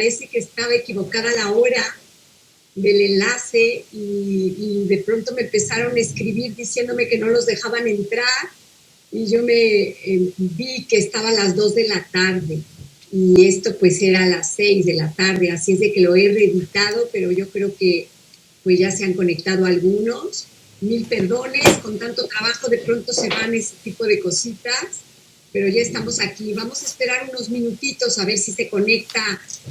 parece que estaba equivocada la hora del enlace y de pronto me empezaron a escribir diciéndome que no los dejaban entrar y yo me vi que estaba a las 2 de la tarde y esto pues era a las 6 de la tarde, así es de que lo he reeditado, pero yo creo que pues ya se han conectado algunos. Mil perdones, con tanto trabajo de pronto se van ese tipo de cositas, pero ya estamos aquí. Vamos a esperar unos minutitos a ver si se conecta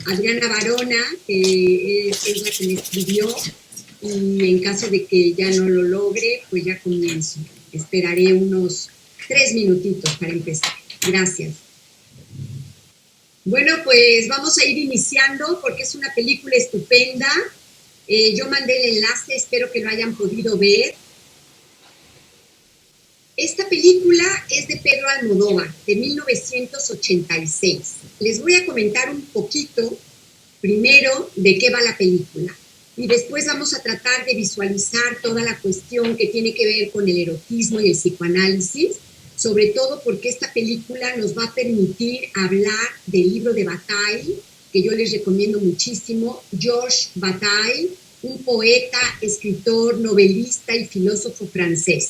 Adriana Barona, que es la que me escribió, y en caso de que ya no lo logre, pues ya comienzo. Esperaré unos 3 minutitos para empezar. Gracias. Bueno, pues vamos a ir iniciando porque es una película estupenda. Yo mandé el enlace, espero que lo hayan podido ver. Esta película es de Pedro Almodóvar, de 1986. Les voy a comentar un poquito, primero, de qué va la película. Y después vamos a tratar de visualizar toda la cuestión que tiene que ver con el erotismo y el psicoanálisis, sobre todo porque esta película nos va a permitir hablar del libro de Bataille, que yo les recomiendo muchísimo, Georges Bataille, un poeta, escritor, novelista y filósofo francés.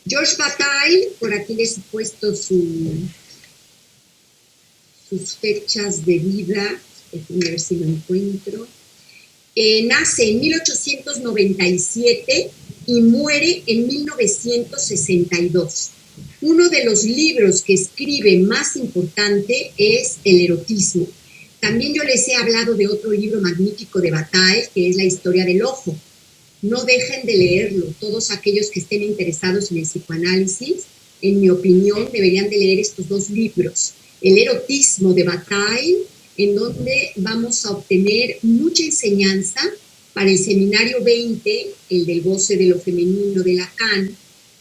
Georges Bataille, por aquí les he puesto sus fechas de vida, déjenme ver si lo encuentro. Nace en 1897 y muere en 1962. Uno de los libros que escribe más importante es El erotismo. También yo les he hablado de otro libro magnífico de Bataille, que es La historia del ojo. No dejen de leerlo. Todos aquellos que estén interesados en el psicoanálisis, en mi opinión, deberían de leer estos dos libros. El erotismo de Bataille, en donde vamos a obtener mucha enseñanza para el seminario 20, el del goce de lo femenino de Lacan,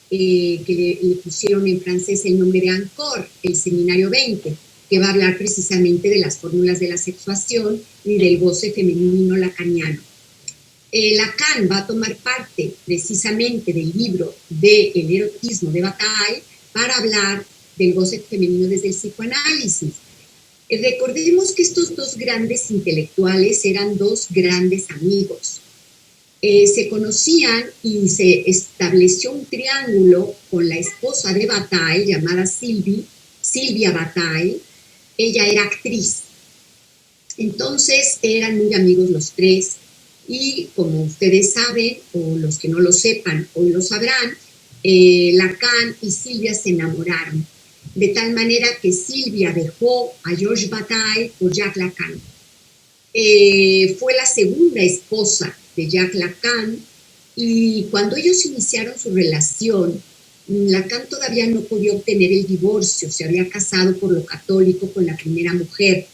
que le pusieron en francés el nombre de Encore, el seminario 20, que va a hablar precisamente de las fórmulas de la sexuación y del goce femenino lacaniano. Lacan va a tomar parte precisamente del libro de El erotismo de Bataille para hablar del goce femenino desde el psicoanálisis. Recordemos que estos dos grandes intelectuales eran dos grandes amigos. Se conocían y se estableció un triángulo con la esposa de Bataille llamada Sylvia Bataille. Ella era actriz. Entonces eran muy amigos los tres y como ustedes saben, o los que no lo sepan hoy lo sabrán, Lacan y Sylvia se enamoraron. De tal manera que Sylvia dejó a Georges Bataille por Jacques Lacan. Fue la segunda esposa de Jacques Lacan y cuando ellos iniciaron su relación, Lacan todavía no podía obtener el divorcio, se había casado por lo católico con la primera mujer.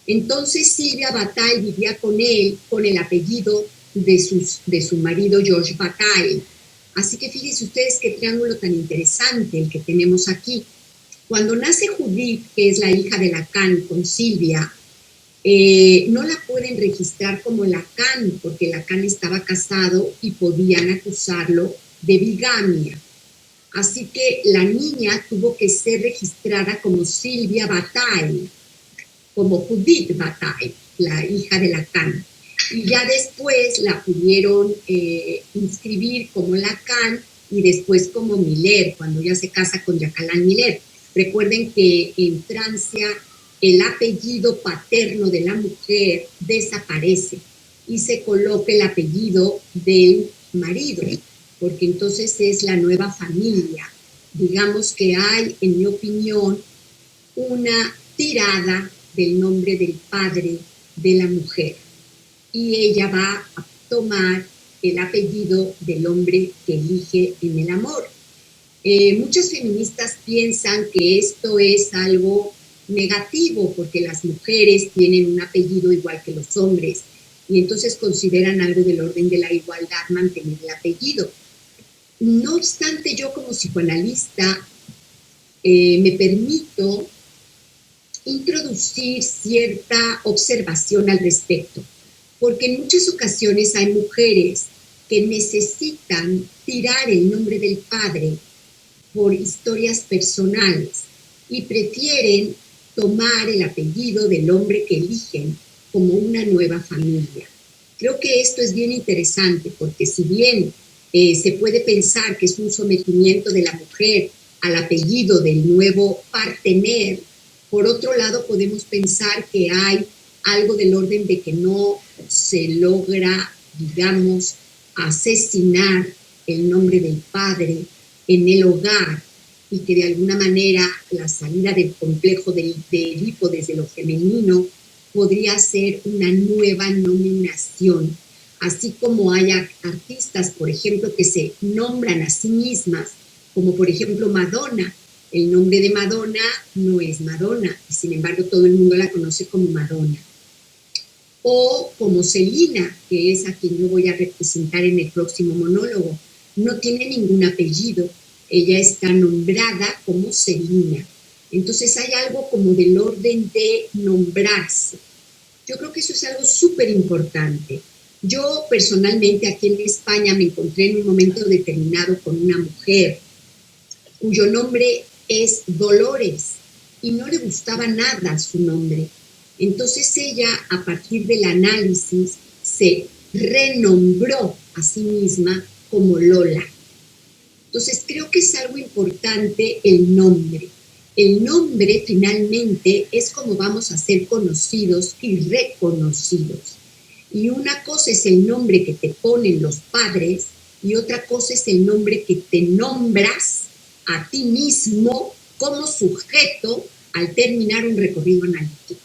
Entonces Sylvia Bataille vivía con él con el apellido de su marido Georges Bataille. Así que fíjense ustedes qué triángulo tan interesante el que tenemos aquí. Cuando nace Judith, que es la hija de Lacan con Sylvia, no la pueden registrar como Lacan, porque Lacan estaba casado y podían acusarlo de bigamia. Así que la niña tuvo que ser registrada como Sylvia Bataille, como Judith Bataille, la hija de Lacan. Y ya después la pudieron inscribir como Lacan y después como Miller, cuando ya se casa con Jacques Miller. Recuerden que en Francia el apellido paterno de la mujer desaparece y se coloca el apellido del marido, porque entonces es la nueva familia. Digamos que hay, en mi opinión, una tirada del nombre del padre de la mujer y ella va a tomar el apellido del hombre que elige en el amor. Muchas feministas piensan que esto es algo negativo porque las mujeres tienen un apellido igual que los hombres y entonces consideran algo del orden de la igualdad mantener el apellido. No obstante, yo como psicoanalista me permito introducir cierta observación al respecto, porque en muchas ocasiones hay mujeres que necesitan tirar el nombre del padre por historias personales y prefieren tomar el apellido del hombre que eligen como una nueva familia. Creo que esto es bien interesante porque si bien se puede pensar que es un sometimiento de la mujer al apellido del nuevo partener, por otro lado podemos pensar que hay algo del orden de que no se logra, digamos, asesinar el nombre del padre en el hogar y que de alguna manera la salida del complejo de Edipo desde lo femenino podría ser una nueva nominación, así como hay artistas, por ejemplo, que se nombran a sí mismas, como por ejemplo Madonna. El nombre de Madonna no es Madonna, y sin embargo todo el mundo la conoce como Madonna. O como Selena, que es a quien yo voy a representar en el próximo monólogo. No tiene ningún apellido, ella está nombrada como Selena. Entonces hay algo como del orden de nombrarse. Yo creo que eso es algo súper importante. Yo personalmente aquí en España me encontré en un momento determinado con una mujer cuyo nombre es Dolores y no le gustaba nada su nombre. Entonces ella, a partir del análisis, se renombró a sí misma como Lola. Entonces creo que es algo importante el nombre. El nombre finalmente es como vamos a ser conocidos y reconocidos. Y una cosa es el nombre que te ponen los padres y otra cosa es el nombre que te nombras a ti mismo como sujeto al terminar un recorrido analítico.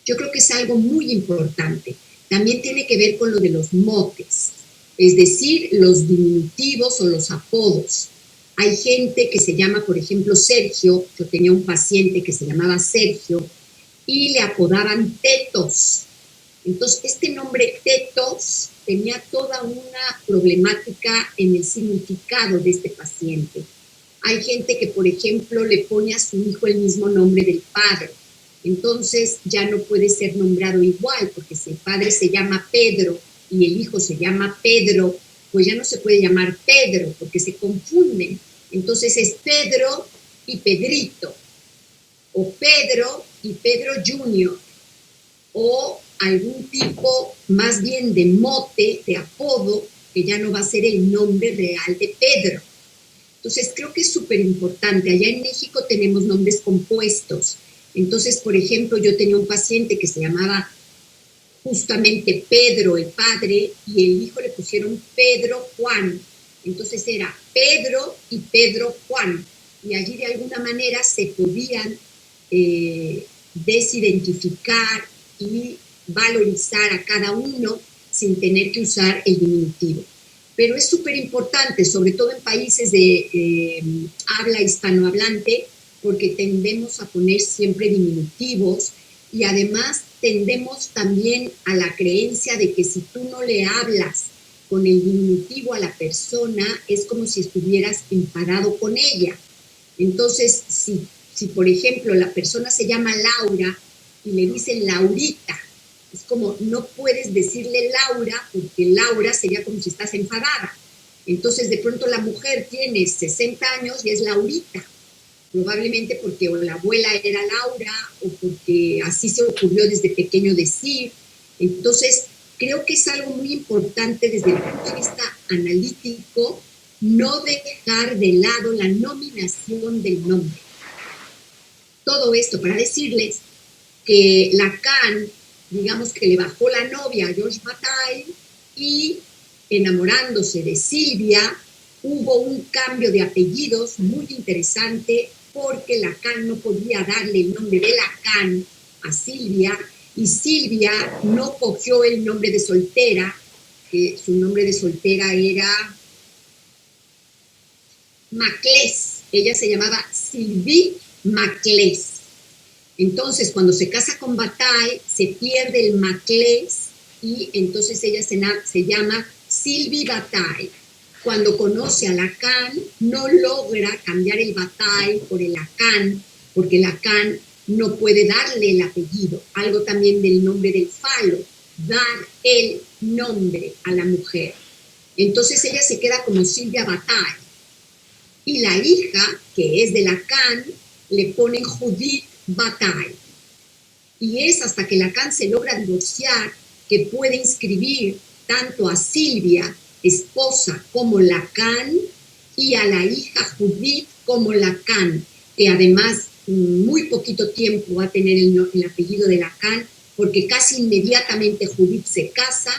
Yo creo que es algo muy importante. También tiene que ver con lo de los motes, es decir, los diminutivos o los apodos. Hay gente que se llama, por ejemplo, Sergio. Yo tenía un paciente que se llamaba Sergio y le apodaban Tetos. Entonces, este nombre Tetos tenía toda una problemática en el significado de este paciente. Hay gente que, por ejemplo, le pone a su hijo el mismo nombre del padre. Entonces ya no puede ser nombrado igual, porque si el padre se llama Pedro y el hijo se llama Pedro, pues ya no se puede llamar Pedro, porque se confunden. Entonces es Pedro y Pedrito, o Pedro y Pedro Junior, o algún tipo más bien de mote, de apodo, que ya no va a ser el nombre real de Pedro. Entonces creo que es súper importante. Allá en México tenemos nombres compuestos. Entonces, por ejemplo, yo tenía un paciente que se llamaba justamente Pedro, el padre, y el hijo le pusieron Pedro Juan. Entonces era Pedro y Pedro Juan. Y allí de alguna manera se podían desidentificar y valorizar a cada uno sin tener que usar el diminutivo. Pero es súper importante, sobre todo en países de habla hispanohablante, porque tendemos a poner siempre diminutivos y además tendemos también a la creencia de que si tú no le hablas con el diminutivo a la persona, es como si estuvieras enfadado con ella. Entonces, si por ejemplo la persona se llama Laura y le dicen Laurita, es como no puedes decirle Laura porque Laura sería como si estás enfadada. Entonces de pronto la mujer tiene 60 años y es Laurita, probablemente porque o la abuela era Laura o porque así se ocurrió desde pequeño decir. Entonces creo que es algo muy importante desde el punto de vista analítico no dejar de lado la nominación del nombre. Todo esto para decirles que Lacan, digamos que le bajó la novia a Georges Bataille y enamorándose de Silvia, hubo un cambio de apellidos muy interesante porque Lacan no podía darle el nombre de Lacan a Silvia y Silvia no cogió el nombre de soltera, que su nombre de soltera era Maclés, ella se llamaba Sylvie Maclés. Entonces, cuando se casa con Bataille, se pierde el Maclés y entonces ella se llama Sylvie Bataille. Cuando conoce a Lacan, no logra cambiar el Bataille por el Lacan, porque Lacan no puede darle el apellido. Algo también del nombre del falo, dar el nombre a la mujer. Entonces ella se queda como Silvia Bataille. Y la hija, que es de Lacan, le ponen Judith Bataille. y es hasta que Lacan se logra divorciar que puede inscribir tanto a Silvia, esposa, como Lacan, y a la hija Judith como Lacan, que además muy poquito tiempo va a tener el apellido de Lacan, porque casi inmediatamente Judith se casa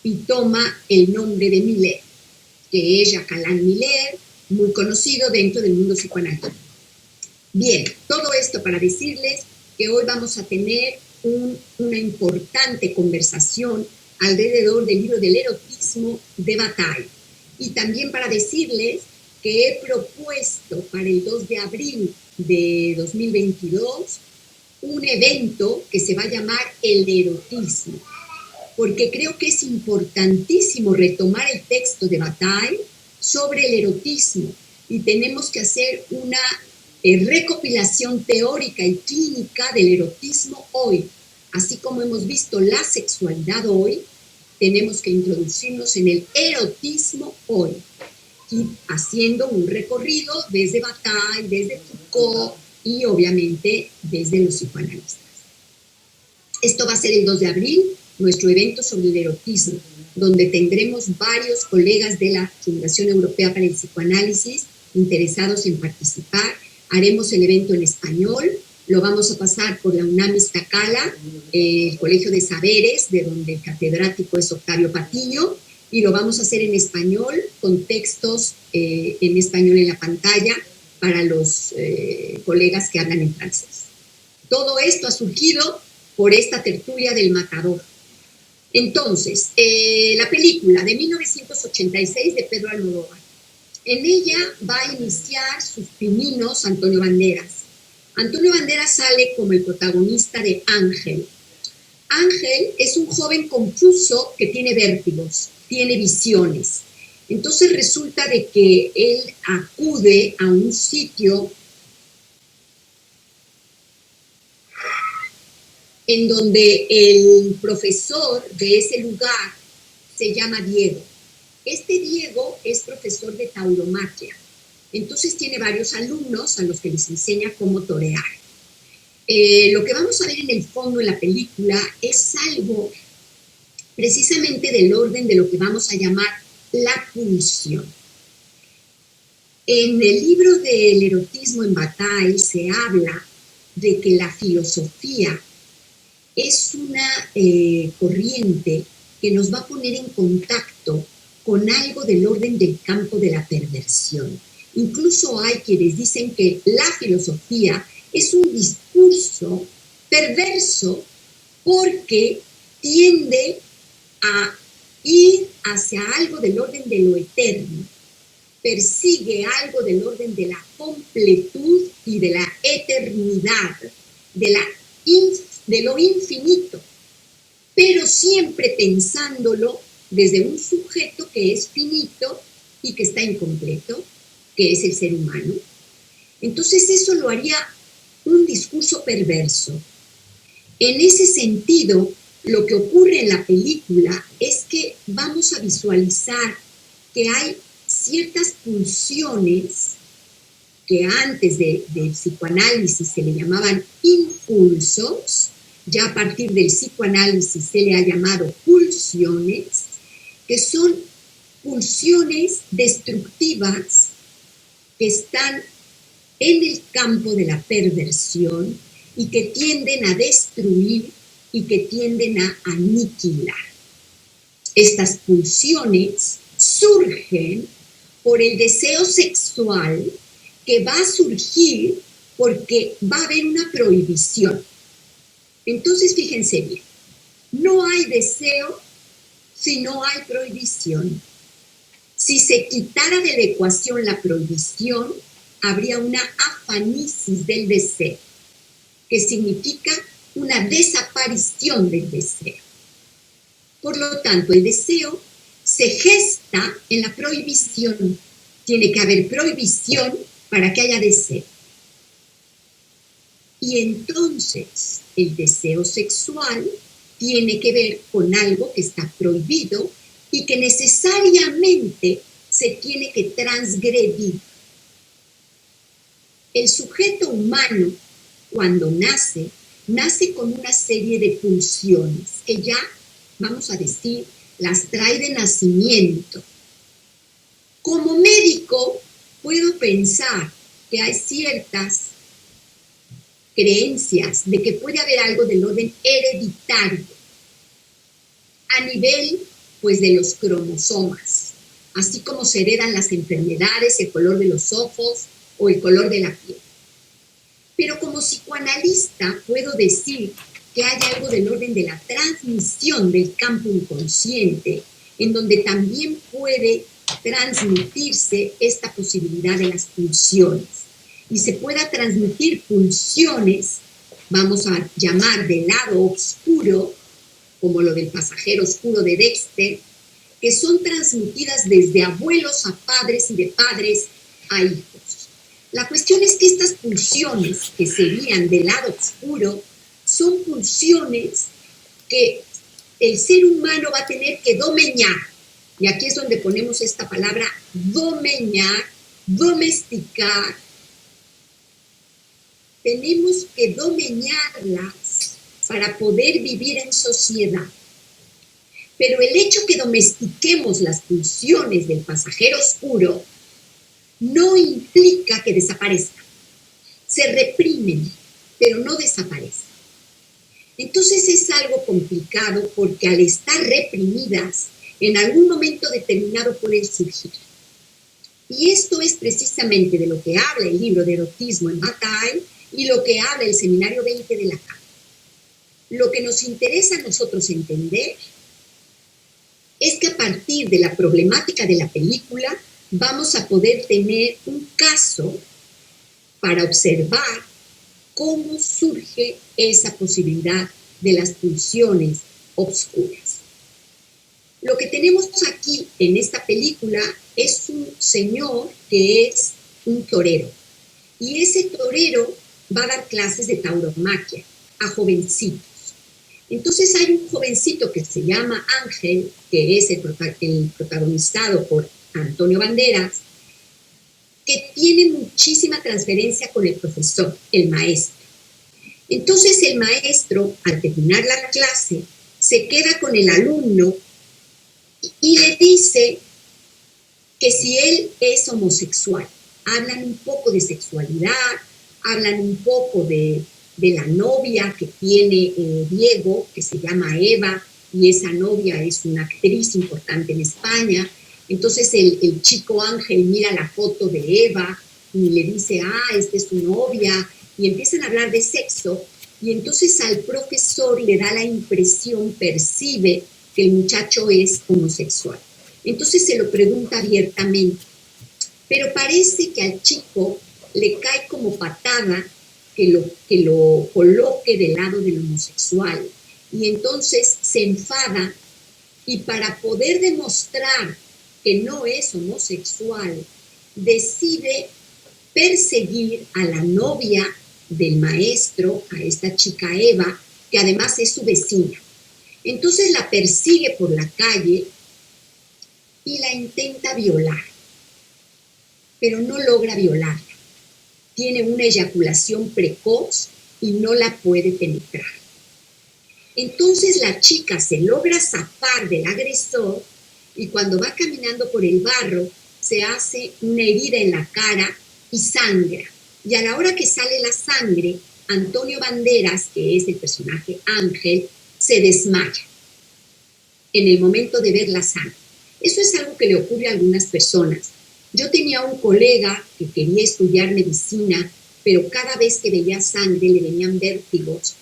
y toma el nombre de Miller, que es Jacques-Alain Miller, muy conocido dentro del mundo psicoanalítico. Bien, todo esto para decirles que hoy vamos a tener una importante conversación alrededor del libro del erotismo de Bataille. Y también para decirles que he propuesto para el 2 de abril de 2022 un evento que se va a llamar el erotismo, porque creo que es importantísimo retomar el texto de Bataille sobre el erotismo y tenemos que hacer una recopilación teórica y clínica del erotismo hoy. Así como hemos visto la sexualidad hoy, tenemos que introducirnos en el erotismo hoy, y haciendo un recorrido desde Bataille, desde Foucault y obviamente desde los psicoanalistas. Esto va a ser el 2 de abril, nuestro evento sobre el erotismo, donde tendremos varios colegas de la Fundación Europea para el Psicoanálisis interesados en participar. Haremos el evento en español, lo vamos a pasar por la UNAM Iztacala, el Colegio de Saberes, de donde el catedrático es Octavio Patiño, y lo vamos a hacer en español, con textos en español en la pantalla para los colegas que hablan en francés. Todo esto ha surgido por esta tertulia del Matador. Entonces, la película de 1986 de Pedro Almodóvar. En ella va a iniciar sus pininos Antonio Banderas. Antonio Banderas sale como el protagonista de Ángel. Ángel es un joven confuso que tiene vértigos, tiene visiones. Entonces resulta de que él acude a un sitio en donde el profesor de ese lugar se llama Diego. Este Diego es profesor de tauromaquia. Entonces tiene varios alumnos a los que les enseña cómo torear. Lo que vamos a ver en el fondo en la película es algo precisamente del orden de lo que vamos a llamar la pulsión. En el libro del erotismo en Bataille se habla de que la filosofía es una corriente que nos va a poner en contacto con algo del orden del campo de la perversión. Incluso hay quienes dicen que la filosofía es un discurso perverso porque tiende a ir hacia algo del orden de lo eterno, persigue algo del orden de la completud y de la eternidad, de lo infinito, pero siempre pensándolo desde un sujeto que es finito y que está incompleto, que es el ser humano. Entonces eso lo haría un discurso perverso. En ese sentido, lo que ocurre en la película es que vamos a visualizar que hay ciertas pulsiones que antes del psicoanálisis se le llamaban impulsos, ya a partir del psicoanálisis se le ha llamado pulsiones, que son pulsiones destructivas que están en el campo de la perversión y que tienden a destruir y que tienden a aniquilar. Estas pulsiones surgen por el deseo sexual que va a surgir porque va a haber una prohibición. Entonces, fíjense bien, no hay deseo si no hay prohibición. Si se quitara de la ecuación la prohibición, habría una afanisis del deseo, que significa una desaparición del deseo. Por lo tanto, el deseo se gesta en la prohibición. Tiene que haber prohibición para que haya deseo. Y entonces, el deseo sexual tiene que ver con algo que está prohibido y que necesariamente se tiene que transgredir. El sujeto humano, cuando nace, nace con una serie de pulsiones que ya, vamos a decir, las trae de nacimiento. Como médico, puedo pensar que hay ciertas creencias de que puede haber algo del orden hereditario a nivel, pues, de los cromosomas, así como se heredan las enfermedades, el color de los ojos o el color de la piel. Pero como psicoanalista puedo decir que hay algo del orden de la transmisión del campo inconsciente, en donde también puede transmitirse esta posibilidad de las pulsiones. Y se pueda transmitir pulsiones, vamos a llamar del lado oscuro, como lo del pasajero oscuro de Dexter, que son transmitidas desde abuelos a padres y de padres a hijos. La cuestión es que estas pulsiones, que serían del lado oscuro, son pulsiones que el ser humano va a tener que domeñar. Y aquí es donde ponemos esta palabra domeñar, domesticar. Tenemos que domeñarlas para poder vivir en sociedad. Pero el hecho que domestiquemos las pulsiones del pasajero oscuro no implica que desaparezcan. Se reprimen, pero no desaparecen. Entonces es algo complicado porque al estar reprimidas, en algún momento determinado pueden surgir. Y esto es precisamente de lo que habla el libro de erotismo en Bataille y lo que habla el seminario 20 de Lacan. Lo que nos interesa a nosotros entender es que a partir de la problemática de la película vamos a poder tener un caso para observar cómo surge esa posibilidad de las pulsiones obscuras. Lo que tenemos aquí en esta película es un señor que es un torero. Y ese torero va a dar clases de tauromaquia a jovencitos. Entonces hay un jovencito que se llama Ángel, que es el protagonizado por Antonio Banderas, que tiene muchísima transferencia con el profesor, el maestro. Entonces el maestro, al terminar la clase, se queda con el alumno y le dice que si él es homosexual. Hablan un poco de sexualidad, hablan un poco de la novia que tiene Diego, que se llama Eva, y esa novia es una actriz importante en España. Entonces el chico Ángel mira la foto de Eva y le dice, esta es tu novia, y empiezan a hablar de sexo, y entonces al profesor le da la impresión, percibe que el muchacho es homosexual. Entonces se lo pregunta abiertamente, pero parece que al chico le cae como patada que lo coloque del lado del homosexual, y entonces se enfada, y para poder demostrar que no es homosexual, decide perseguir a la novia del maestro, a esta chica Eva, que además es su vecina. Entonces la persigue por la calle y la intenta violar, pero no logra violarla. Tiene una eyaculación precoz y no la puede penetrar. Entonces la chica se logra zafar del agresor y cuando va caminando por el barro se hace una herida en la cara y sangra. Y a la hora que sale la sangre, Antonio Banderas, que es el personaje Ángel, se desmaya en el momento de ver la sangre. Eso es algo que le ocurre a algunas personas. Yo tenía un colega que quería estudiar medicina, pero cada vez que veía sangre le venían vértigos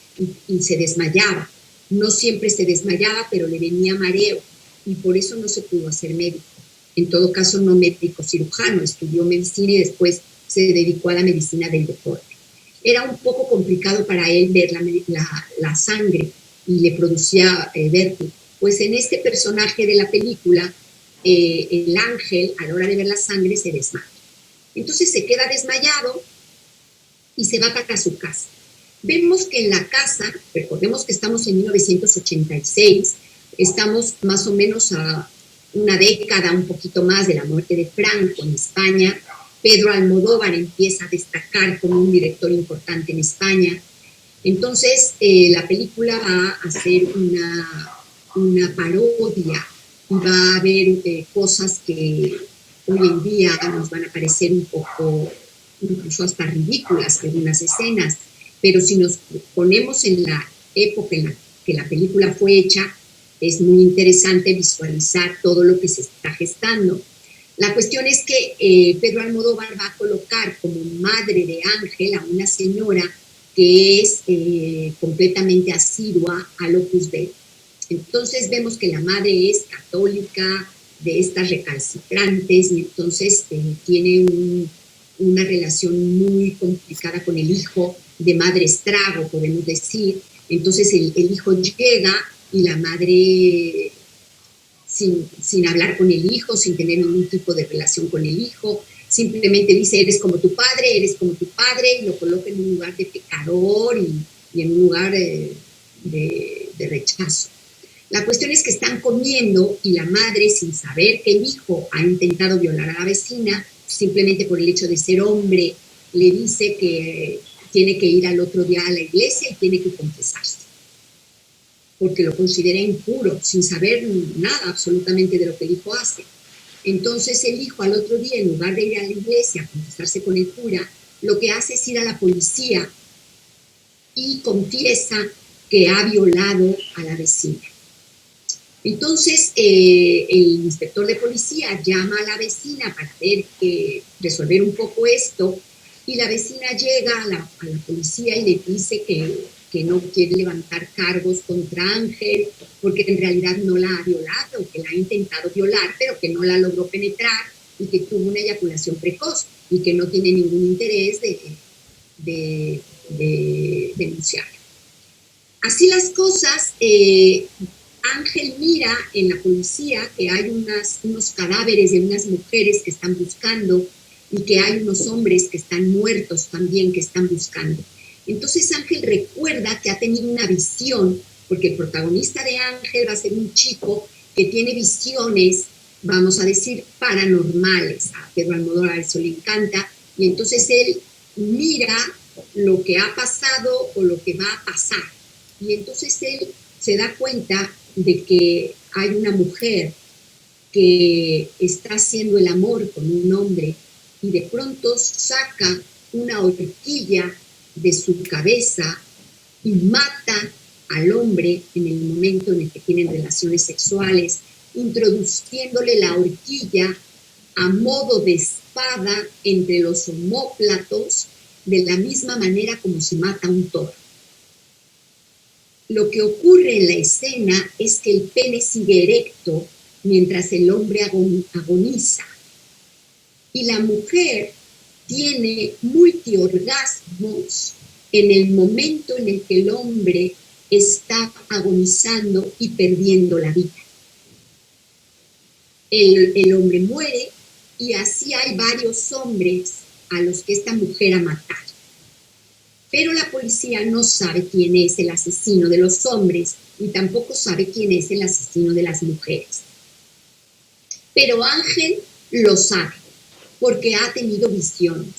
y se desmayaba. No siempre se desmayaba, pero le venía mareo y por eso no se pudo hacer médico. En todo caso, no médico cirujano, estudió medicina y después se dedicó a la medicina del deporte. Era un poco complicado para él ver la sangre y le producía vértigo. Pues en este personaje de la película, el ángel, a la hora de ver la sangre, se desmaya. Entonces se queda desmayado y se va para su casa. Vemos que en la casa, recordemos que estamos en 1986, estamos más o menos a una década, un poquito más de la muerte de Franco en España. Pedro Almodóvar empieza a destacar como un director importante en España. Entonces, la película va a ser una parodia y va a haber cosas que hoy en día nos van a parecer un poco, incluso hasta ridículas, algunas escenas, pero si nos ponemos en la época en la que la película fue hecha, es muy interesante visualizar todo lo que se está gestando. La cuestión es que Pedro Almodóvar va a colocar como madre de Ángel a una señora que es completamente asidua al Opus Dei. Entonces vemos que la madre es católica, de estas recalcitrantes, y entonces tiene una relación muy complicada con el hijo, de madre estrago, podemos decir. Entonces el hijo llega y la madre, sin hablar con el hijo, sin tener ningún tipo de relación con el hijo, simplemente dice, eres como tu padre, y lo coloca en un lugar de pecador y en un lugar de rechazo. La cuestión es que están comiendo y la madre, sin saber que el hijo ha intentado violar a la vecina, simplemente por el hecho de ser hombre, le dice que tiene que ir al otro día a la iglesia y tiene que confesarse, porque lo considera impuro, sin saber nada absolutamente de lo que el hijo hace. Entonces el hijo al otro día, en lugar de ir a la iglesia a confesarse con el cura, lo que hace es ir a la policía y confiesa que ha violado a la vecina. Entonces el inspector de policía llama a la vecina para resolver un poco esto, y la vecina llega a la policía y le dice que no quiere levantar cargos contra Ángel porque en realidad no la ha violado, que la ha intentado violar, pero que no la logró penetrar y que tuvo una eyaculación precoz y que no tiene ningún interés de denunciar. Así las cosas, Ángel mira en la policía que hay unos cadáveres de unas mujeres que están buscando y que hay unos hombres que están muertos también que están buscando. Entonces Ángel recuerda que ha tenido una visión, porque el protagonista de Ángel va a ser un chico que tiene visiones, vamos a decir, paranormales. A Pedro Almodóvar eso le encanta, y entonces él mira lo que ha pasado o lo que va a pasar. Y entonces él se da cuenta de que hay una mujer que está haciendo el amor con un hombre y de pronto saca una horquilla de su cabeza y mata al hombre en el momento en el que tienen relaciones sexuales, introduciéndole la horquilla a modo de espada entre los omóplatos, de la misma manera como se mata un toro. Lo que ocurre en la escena es que el pene sigue erecto mientras el hombre agoniza, y la mujer tiene multiorgasmos en el momento en el que el hombre está agonizando y perdiendo la vida. El hombre muere, y así hay varios hombres a los que esta mujer ha matado. Pero la policía no sabe quién es el asesino de los hombres y tampoco sabe quién es el asesino de las mujeres. Pero Ángel lo sabe, porque ha tenido visiones.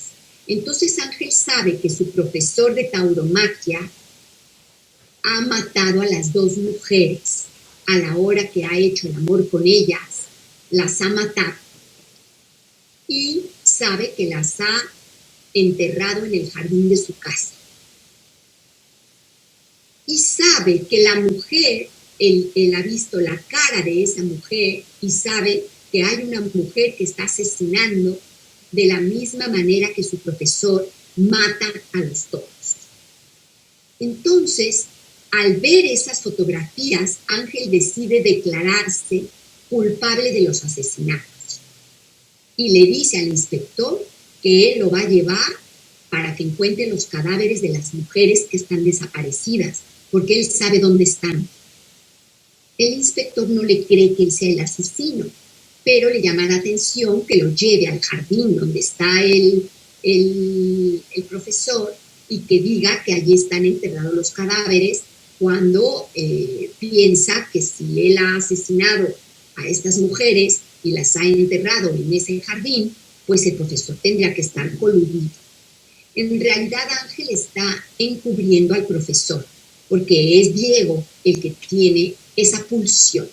Entonces Ángel sabe que su profesor de tauromaquia ha matado a las dos mujeres a la hora que ha hecho el amor con ellas, las ha matado, y sabe que las ha enterrado en el jardín de su casa. Y sabe que la mujer, él ha visto la cara de esa mujer y sabe que hay una mujer que está asesinando de la misma manera que su profesor mata a los toros. Entonces, al ver esas fotografías, Ángel decide declararse culpable de los asesinatos y le dice al inspector que él lo va a llevar para que encuentre los cadáveres de las mujeres que están desaparecidas, porque él sabe dónde están. El inspector no le cree que él sea el asesino, pero le llama la atención que lo lleve al jardín donde está el profesor y que diga que allí están enterrados los cadáveres, cuando piensa que si él ha asesinado a estas mujeres y las ha enterrado en ese jardín, pues el profesor tendría que estar coludido. En realidad Ángel está encubriendo al profesor, porque es Diego el que tiene esa pulsión,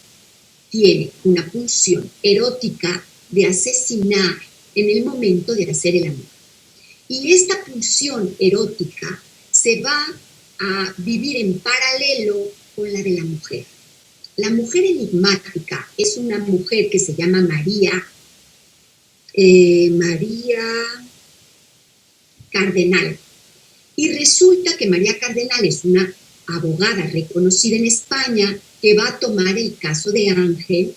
tiene una pulsión erótica de asesinar en el momento de hacer el amor. Y esta pulsión erótica se va a vivir en paralelo con la de la mujer. La mujer enigmática es una mujer que se llama María Cardenal. Y resulta que María Cardenal es una abogada reconocida en España que va a tomar el caso de Ángel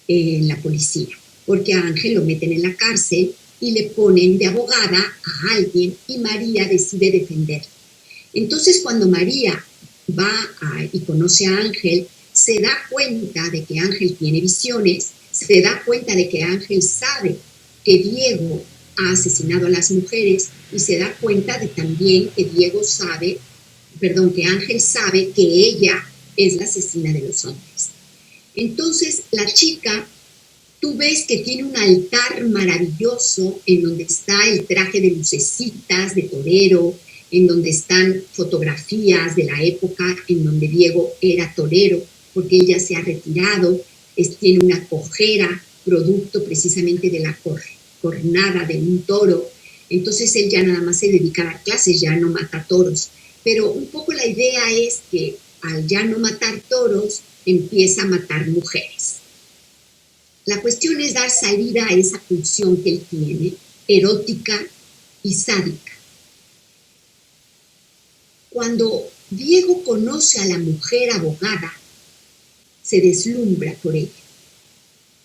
en la policía, porque a Ángel lo meten en la cárcel y le ponen de abogada a alguien y María decide defenderlo. Entonces cuando María y conoce a Ángel, se da cuenta de que Ángel tiene visiones, se da cuenta de que Ángel sabe que Diego ha asesinado a las mujeres y se da cuenta de también que que Ángel sabe que ella es la asesina de los hombres. Entonces la chica, tú ves que tiene un altar maravilloso en donde está el traje de lucecitas de torero, en donde están fotografías de la época en donde Diego era torero, porque ella se ha retirado, tiene una cojera, producto precisamente de la cornada de un toro. Entonces él ya nada más se dedica a dar clases, ya no mata toros. Pero un poco la idea es que al ya no matar toros, empieza a matar mujeres. La cuestión es dar salida a esa pulsión que él tiene, erótica y sádica. Cuando Diego conoce a la mujer abogada, se deslumbra por ella.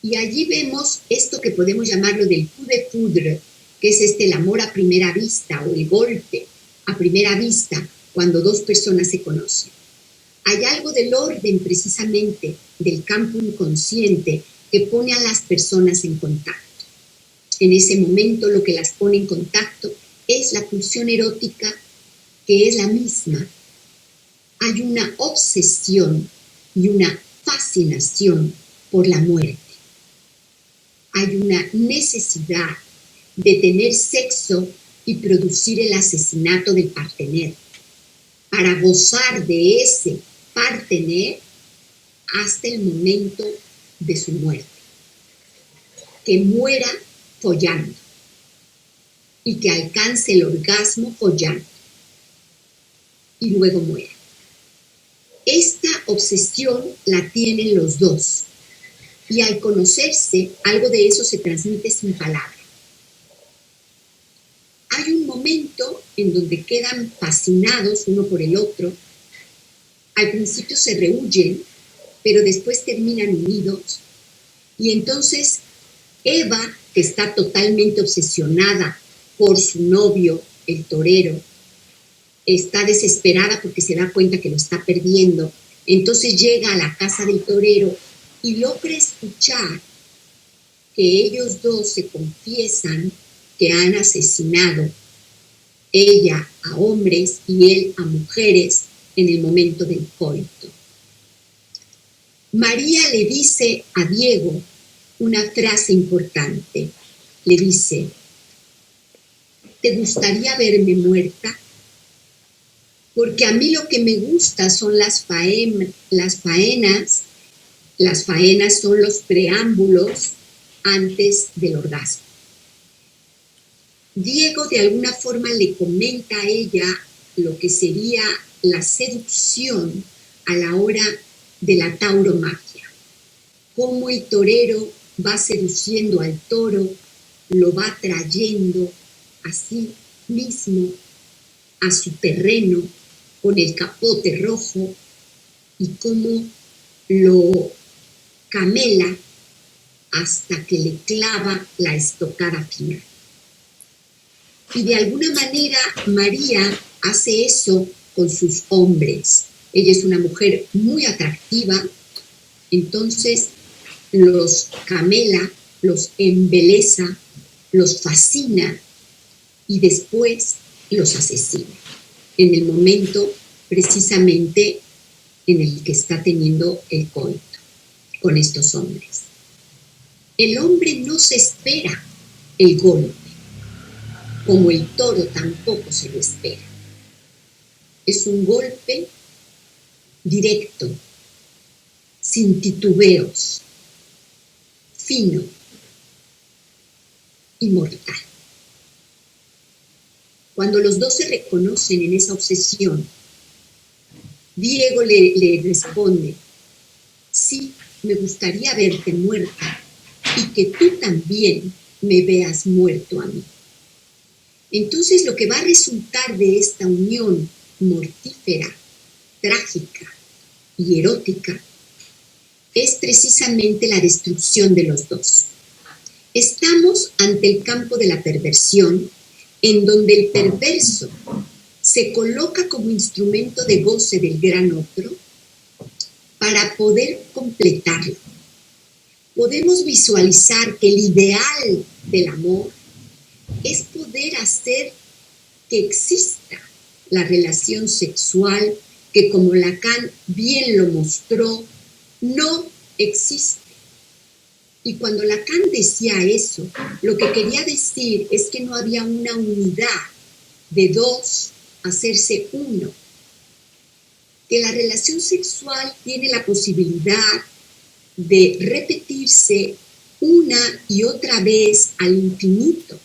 Y allí vemos esto que podemos llamarlo del coup de foudre, que es el amor a primera vista o el golpe a primera vista cuando dos personas se conocen. Hay algo del orden precisamente del campo inconsciente que pone a las personas en contacto. En ese momento lo que las pone en contacto es la pulsión erótica, que es la misma. Hay una obsesión y una fascinación por la muerte. Hay una necesidad de tener sexo y producir el asesinato del partener, para gozar de ese partener hasta el momento de su muerte. Que muera follando y que alcance el orgasmo follando y luego muera. Esta obsesión la tienen los dos y al conocerse, algo de eso se transmite sin palabras. Hay un momento en donde quedan fascinados uno por el otro. Al principio se rehuyen, pero después terminan unidos. Y entonces Eva, que está totalmente obsesionada por su novio, el torero, está desesperada porque se da cuenta que lo está perdiendo. Entonces llega a la casa del torero y logra escuchar que ellos dos se confiesan que han asesinado, ella a hombres y él a mujeres en el momento del coito. María le dice a Diego una frase importante. Le dice: ¿te gustaría verme muerta? Porque a mí lo que me gusta son las faenas. Las faenas son los preámbulos antes del orgasmo. Diego de alguna forma le comenta a ella lo que sería la seducción a la hora de la tauromaquia. Cómo el torero va seduciendo al toro, lo va trayendo a sí mismo a su terreno con el capote rojo y cómo lo camela hasta que le clava la estocada final. Y de alguna manera María hace eso con sus hombres. Ella es una mujer muy atractiva, entonces los camela, los embeleza, los fascina y después los asesina en el momento precisamente en el que está teniendo el coito con estos hombres. El hombre no se espera el golpe. como el toro tampoco se lo espera. Es un golpe directo, sin titubeos, fino y mortal. Cuando los dos se reconocen en esa obsesión, Diego le responde: sí, me gustaría verte muerta y que tú también me veas muerto a mí. Entonces lo que va a resultar de esta unión mortífera, trágica y erótica es precisamente la destrucción de los dos. Estamos ante el campo de la perversión, en donde el perverso se coloca como instrumento de goce del gran otro para poder completarlo. Podemos visualizar que el ideal del amor es poder hacer que exista la relación sexual que, como Lacan bien lo mostró, no existe. Y cuando Lacan decía eso, lo que quería decir es que no había una unidad de dos hacerse uno, que la relación sexual tiene la posibilidad de repetirse una y otra vez al infinito,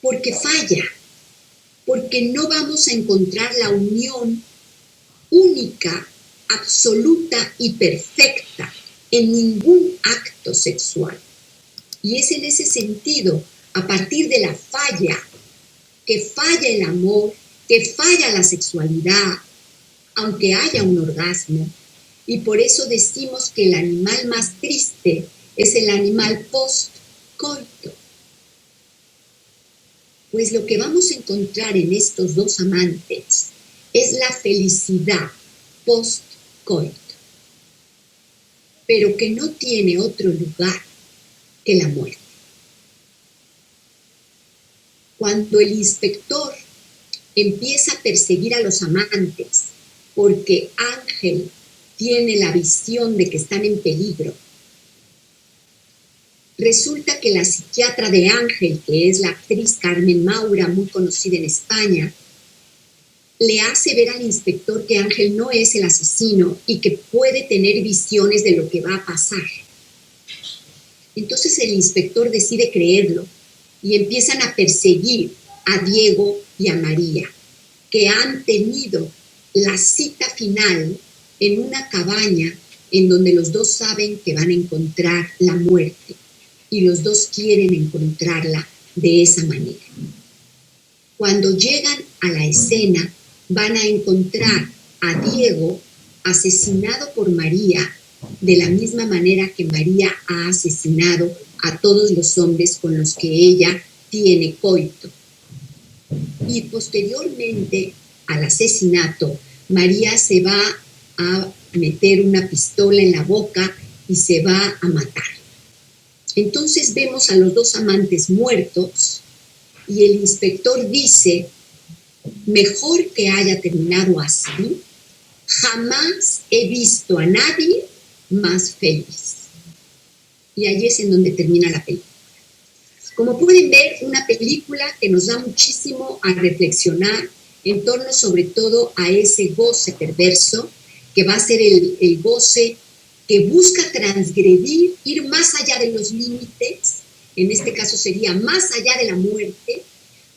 porque falla, porque no vamos a encontrar la unión única, absoluta y perfecta en ningún acto sexual. Y es en ese sentido, a partir de la falla, que falla el amor, que falla la sexualidad, aunque haya un orgasmo, y por eso decimos que el animal más triste es el animal post-coito. Pues lo que vamos a encontrar en estos dos amantes es la felicidad post-coito, pero que no tiene otro lugar que la muerte. Cuando el inspector empieza a perseguir a los amantes porque Ángel tiene la visión de que están en peligro, resulta que la psiquiatra de Ángel, que es la actriz Carmen Maura, muy conocida en España, le hace ver al inspector que Ángel no es el asesino y que puede tener visiones de lo que va a pasar. Entonces el inspector decide creerlo y empiezan a perseguir a Diego y a María, que han tenido la cita final en una cabaña en donde los dos saben que van a encontrar la muerte y los dos quieren encontrarla de esa manera. Cuando llegan a la escena, van a encontrar a Diego asesinado por María de la misma manera que María ha asesinado a todos los hombres con los que ella tiene coito. Y posteriormente al asesinato, María se va a meter una pistola en la boca y se va a matar. Entonces vemos a los dos amantes muertos y el inspector dice: mejor que haya terminado así, jamás he visto a nadie más feliz. Y ahí es en donde termina la película. Como pueden ver, una película que nos da muchísimo a reflexionar en torno sobre todo a ese goce perverso, que va a ser el goce que busca transgredir, ir más allá de los límites, en este caso sería más allá de la muerte,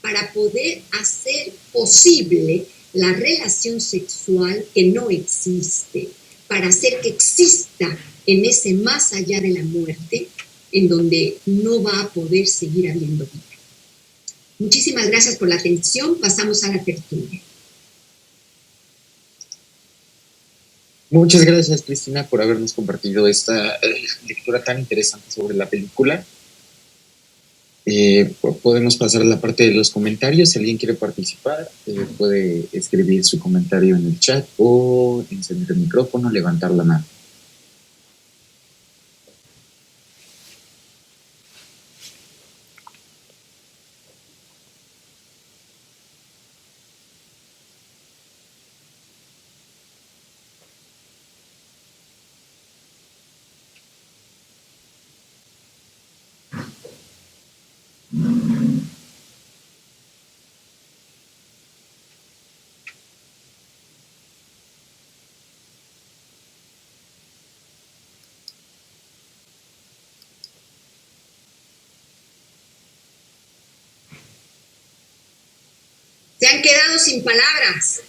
para poder hacer posible la relación sexual que no existe, para hacer que exista en ese más allá de la muerte, en donde no va a poder seguir habiendo vida. Muchísimas gracias por la atención. Pasamos a la tertulia. Muchas gracias, Cristina, por habernos compartido esta lectura tan interesante sobre la película. Podemos pasar a la parte de los comentarios. Si alguien quiere participar, puede escribir su comentario en el chat o encender el micrófono, levantar la mano. han quedado sin palabras.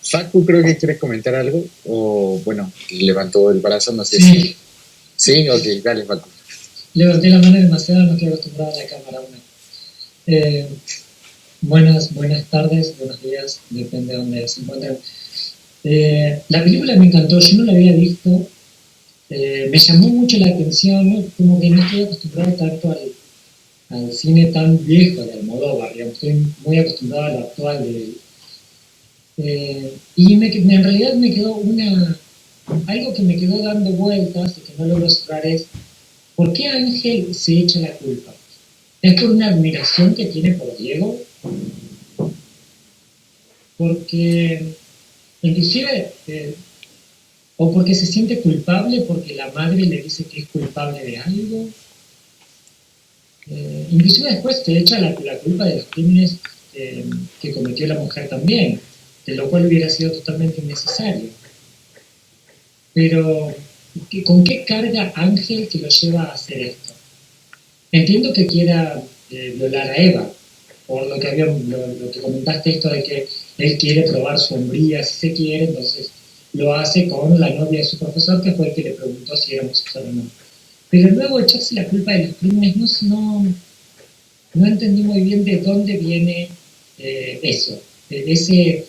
Facu creo que quiere comentar algo, o bueno, levantó el brazo, no sé Sí. si... Sí, ok, dale Facu. Levanté la mano demasiado, no estoy acostumbrada a la cámara aún. Buenas tardes, buenos días, depende de dónde se encuentren. La película me encantó, yo no la había visto, me llamó mucho la atención, ¿no? Como que no estoy acostumbrado tanto al cine tan viejo de Almodóvar, digamos, estoy muy acostumbrado al actual y en realidad me quedó algo que me quedó dando vueltas y que no logro cerrar es, ¿por qué Ángel se echa la culpa? ¿Es por una admiración que tiene por Diego? Porque inclusive, o porque se siente culpable porque la madre le dice que es culpable de algo. Inclusive después se echa la culpa de los crímenes que cometió la mujer también, de lo cual hubiera sido totalmente innecesario. Pero, ¿con qué carga Ángel que lo lleva a hacer esto? Entiendo que quiera violar a Eva, por lo que comentaste, esto de que él quiere probar su hombría, si se quiere, entonces lo hace con la novia de su profesor, que fue el que le preguntó si era homosexual o no. Pero luego echarse la culpa de los crímenes, no entendí muy bien de dónde viene eso. De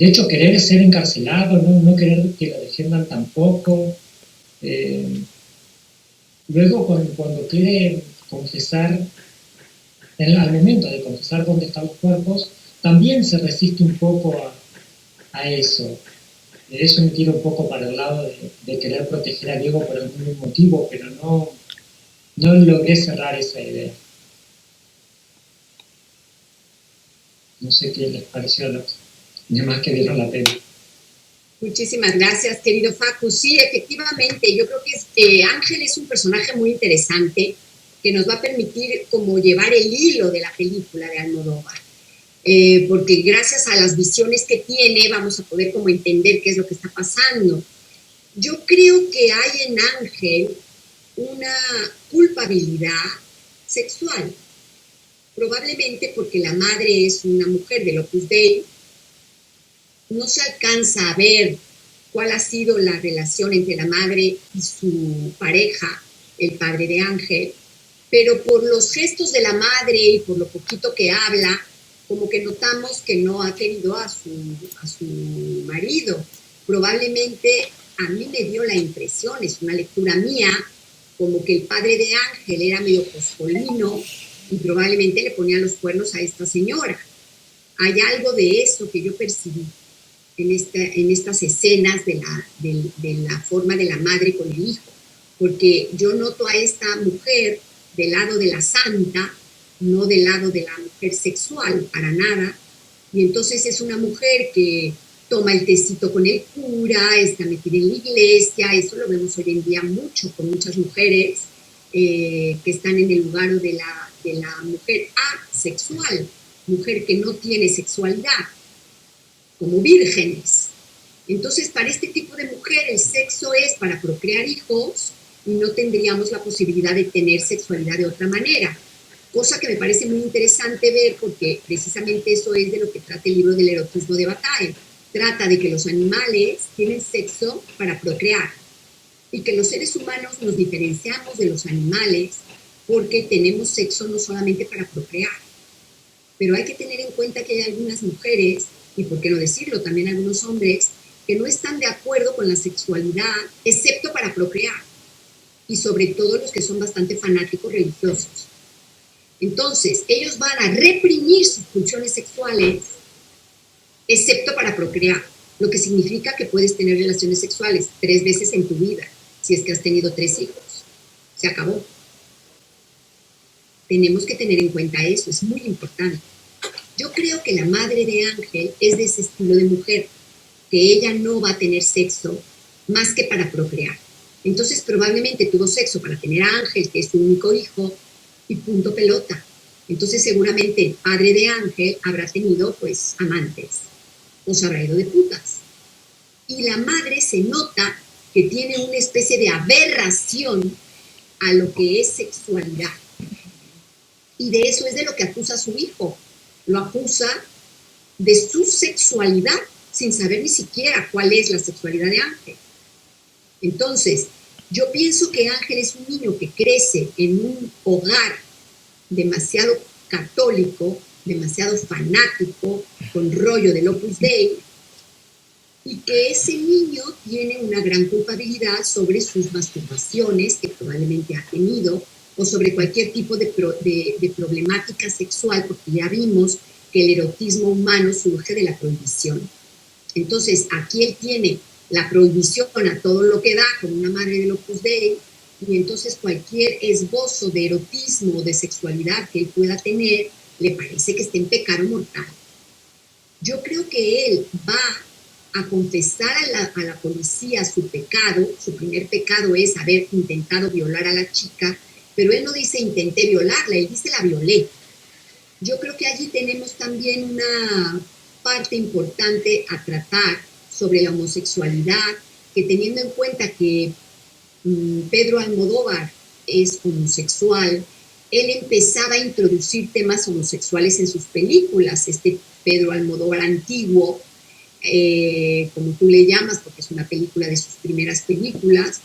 hecho, querer ser encarcelado, no querer que lo defiendan tampoco. Luego, cuando quiere confesar, al momento de confesar dónde están los cuerpos, también se resiste un poco a eso. Eso me tira un poco para el lado de querer proteger a Diego por algún motivo, pero no logré cerrar esa idea. No sé qué les pareció a los demás que vieron la peli. Muchísimas gracias, querido Facu. Sí, efectivamente, yo creo que Ángel es un personaje muy interesante que nos va a permitir como llevar el hilo de la película de Almodóvar. Porque gracias a las visiones que tiene vamos a poder como entender qué es lo que está pasando. Yo creo que hay en Ángel una culpabilidad sexual, probablemente porque la madre es una mujer del Opus Dei. No se alcanza a ver cuál ha sido la relación entre la madre y su pareja, el padre de Ángel, pero por los gestos de la madre y por lo poquito que habla, como que notamos que no ha querido a su marido. Probablemente a mí me dio la impresión, es una lectura mía, como que el padre de Ángel era medio poscolino y probablemente le ponía los cuernos a esta señora. Hay algo de eso que yo percibí en estas escenas de la forma de la madre con el hijo, porque yo noto a esta mujer del lado de la santa, no del lado de la mujer sexual, para nada, y entonces es una mujer que toma el tecito con el cura, está metida en la iglesia, eso lo vemos hoy en día mucho con muchas mujeres que están en el lugar de la mujer asexual, mujer que no tiene sexualidad, como vírgenes. Entonces, para este tipo de mujer, el sexo es para procrear hijos y no tendríamos la posibilidad de tener sexualidad de otra manera. Cosa que me parece muy interesante ver porque precisamente eso es de lo que trata el libro del erotismo de Bataille. Trata de que los animales tienen sexo para procrear y que los seres humanos nos diferenciamos de los animales porque tenemos sexo no solamente para procrear. Pero hay que tener en cuenta que hay algunas mujeres, y por qué no decirlo, también algunos hombres, que no están de acuerdo con la sexualidad, excepto para procrear, y sobre todo los que son bastante fanáticos religiosos. Entonces, ellos van a reprimir sus pulsiones sexuales, excepto para procrear, lo que significa que puedes tener relaciones sexuales 3 veces en tu vida, si es que has tenido 3 hijos. Se acabó. Tenemos que tener en cuenta eso, es muy importante. Yo creo que la madre de Ángel es de ese estilo de mujer, que ella no va a tener sexo más que para procrear. Entonces probablemente tuvo sexo para tener a Ángel, que es su único hijo, y punto pelota. Entonces seguramente el padre de Ángel habrá tenido pues amantes, o se habrá ido de putas. Y la madre se nota que tiene una especie de aberración a lo que es sexualidad. Y de eso es de lo que acusa a su hijo. Lo acusa de su sexualidad sin saber ni siquiera cuál es la sexualidad de Ángel. Entonces, yo pienso que Ángel es un niño que crece en un hogar demasiado católico, demasiado fanático, con rollo del Opus Dei, y que ese niño tiene una gran culpabilidad sobre sus masturbaciones que probablemente ha tenido, o sobre cualquier tipo de problemática sexual, porque ya vimos que el erotismo humano surge de la prohibición. Entonces, aquí él tiene la prohibición a todo lo que da, como una madre del Opus Dei, y entonces cualquier esbozo de erotismo o de sexualidad que él pueda tener, le parece que está en pecado mortal. Yo creo que él va a confesar a la policía su pecado. Su primer pecado es haber intentado violar a la chica, pero él no dice intenté violarla, él dice la violé. Yo creo que allí tenemos también una parte importante a tratar sobre la homosexualidad, que teniendo en cuenta que Pedro Almodóvar es homosexual, él empezaba a introducir temas homosexuales en sus películas. Este Pedro Almodóvar antiguo, como tú le llamas, porque es una película de sus primeras películas,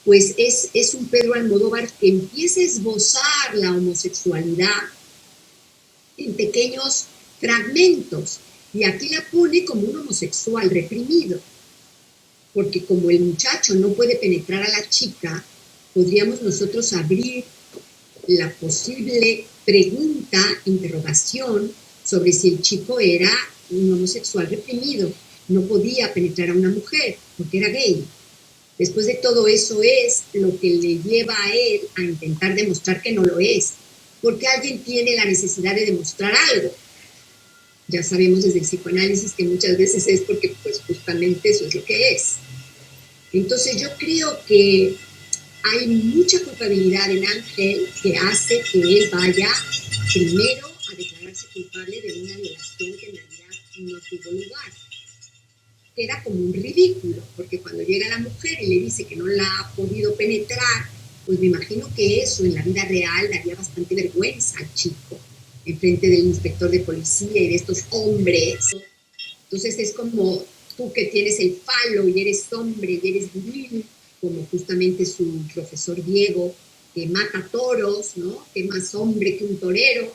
pues es un Pedro Almodóvar que empieza a esbozar la homosexualidad en pequeños fragmentos, y aquí la pone como un homosexual reprimido, porque como el muchacho no puede penetrar a la chica, podríamos nosotros abrir la posible pregunta, interrogación, sobre si el chico era un homosexual reprimido, no podía penetrar a una mujer porque era gay. Después de todo eso es lo que le lleva a él a intentar demostrar que no lo es, porque alguien tiene la necesidad de demostrar algo. Ya sabemos desde el psicoanálisis que muchas veces es porque pues justamente eso es lo que es. Entonces yo creo que hay mucha culpabilidad en Ángel que hace que él vaya primero a declararse culpable de una violación que en realidad no tuvo lugar. Queda como un ridículo, porque cuando llega la mujer y le dice que no la ha podido penetrar, pues me imagino que eso en la vida real daría bastante vergüenza al chico, en frente del inspector de policía y de estos hombres. Entonces es como tú que tienes el falo y eres hombre y eres viril, como justamente su profesor Diego, que mata toros, ¿no? Que más hombre que un torero.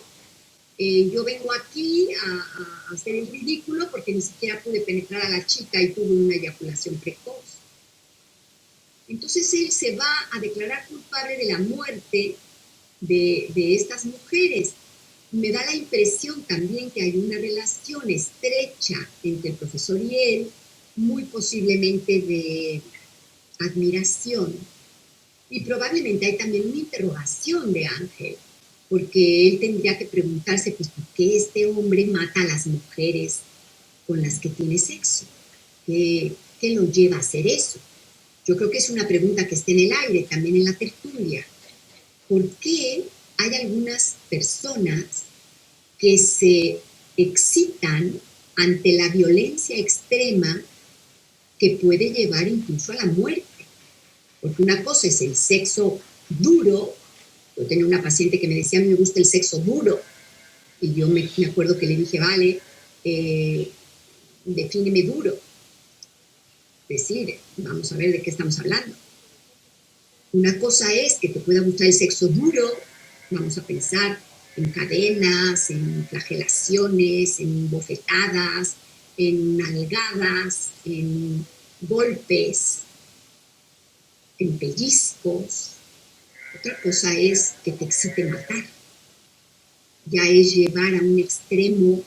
Yo vengo aquí a hacer el ridículo porque ni siquiera pude penetrar a la chica y tuve una eyaculación precoz. Entonces él se va a declarar culpable de la muerte de estas mujeres. Me da la impresión también que hay una relación estrecha entre el profesor y él, muy posiblemente de admiración, y probablemente hay también una interrogación de Ángel, porque él tendría que preguntarse, pues, ¿por qué este hombre mata a las mujeres con las que tiene sexo? ¿Qué lo lleva a hacer eso? Yo creo que es una pregunta que está en el aire, también en la tertulia. ¿Por qué hay algunas personas que se excitan ante la violencia extrema que puede llevar incluso a la muerte? Porque una cosa es el sexo duro. Yo tenía una paciente que me decía, a mí me gusta el sexo duro, y yo me acuerdo que le dije, vale, defíneme duro. Es decir, vamos a ver de qué estamos hablando. Una cosa es que te pueda gustar el sexo duro, vamos a pensar en cadenas, en flagelaciones, en bofetadas, en nalgadas, en golpes, en pellizcos. Otra cosa es que te excite matar. Ya es llevar a un extremo,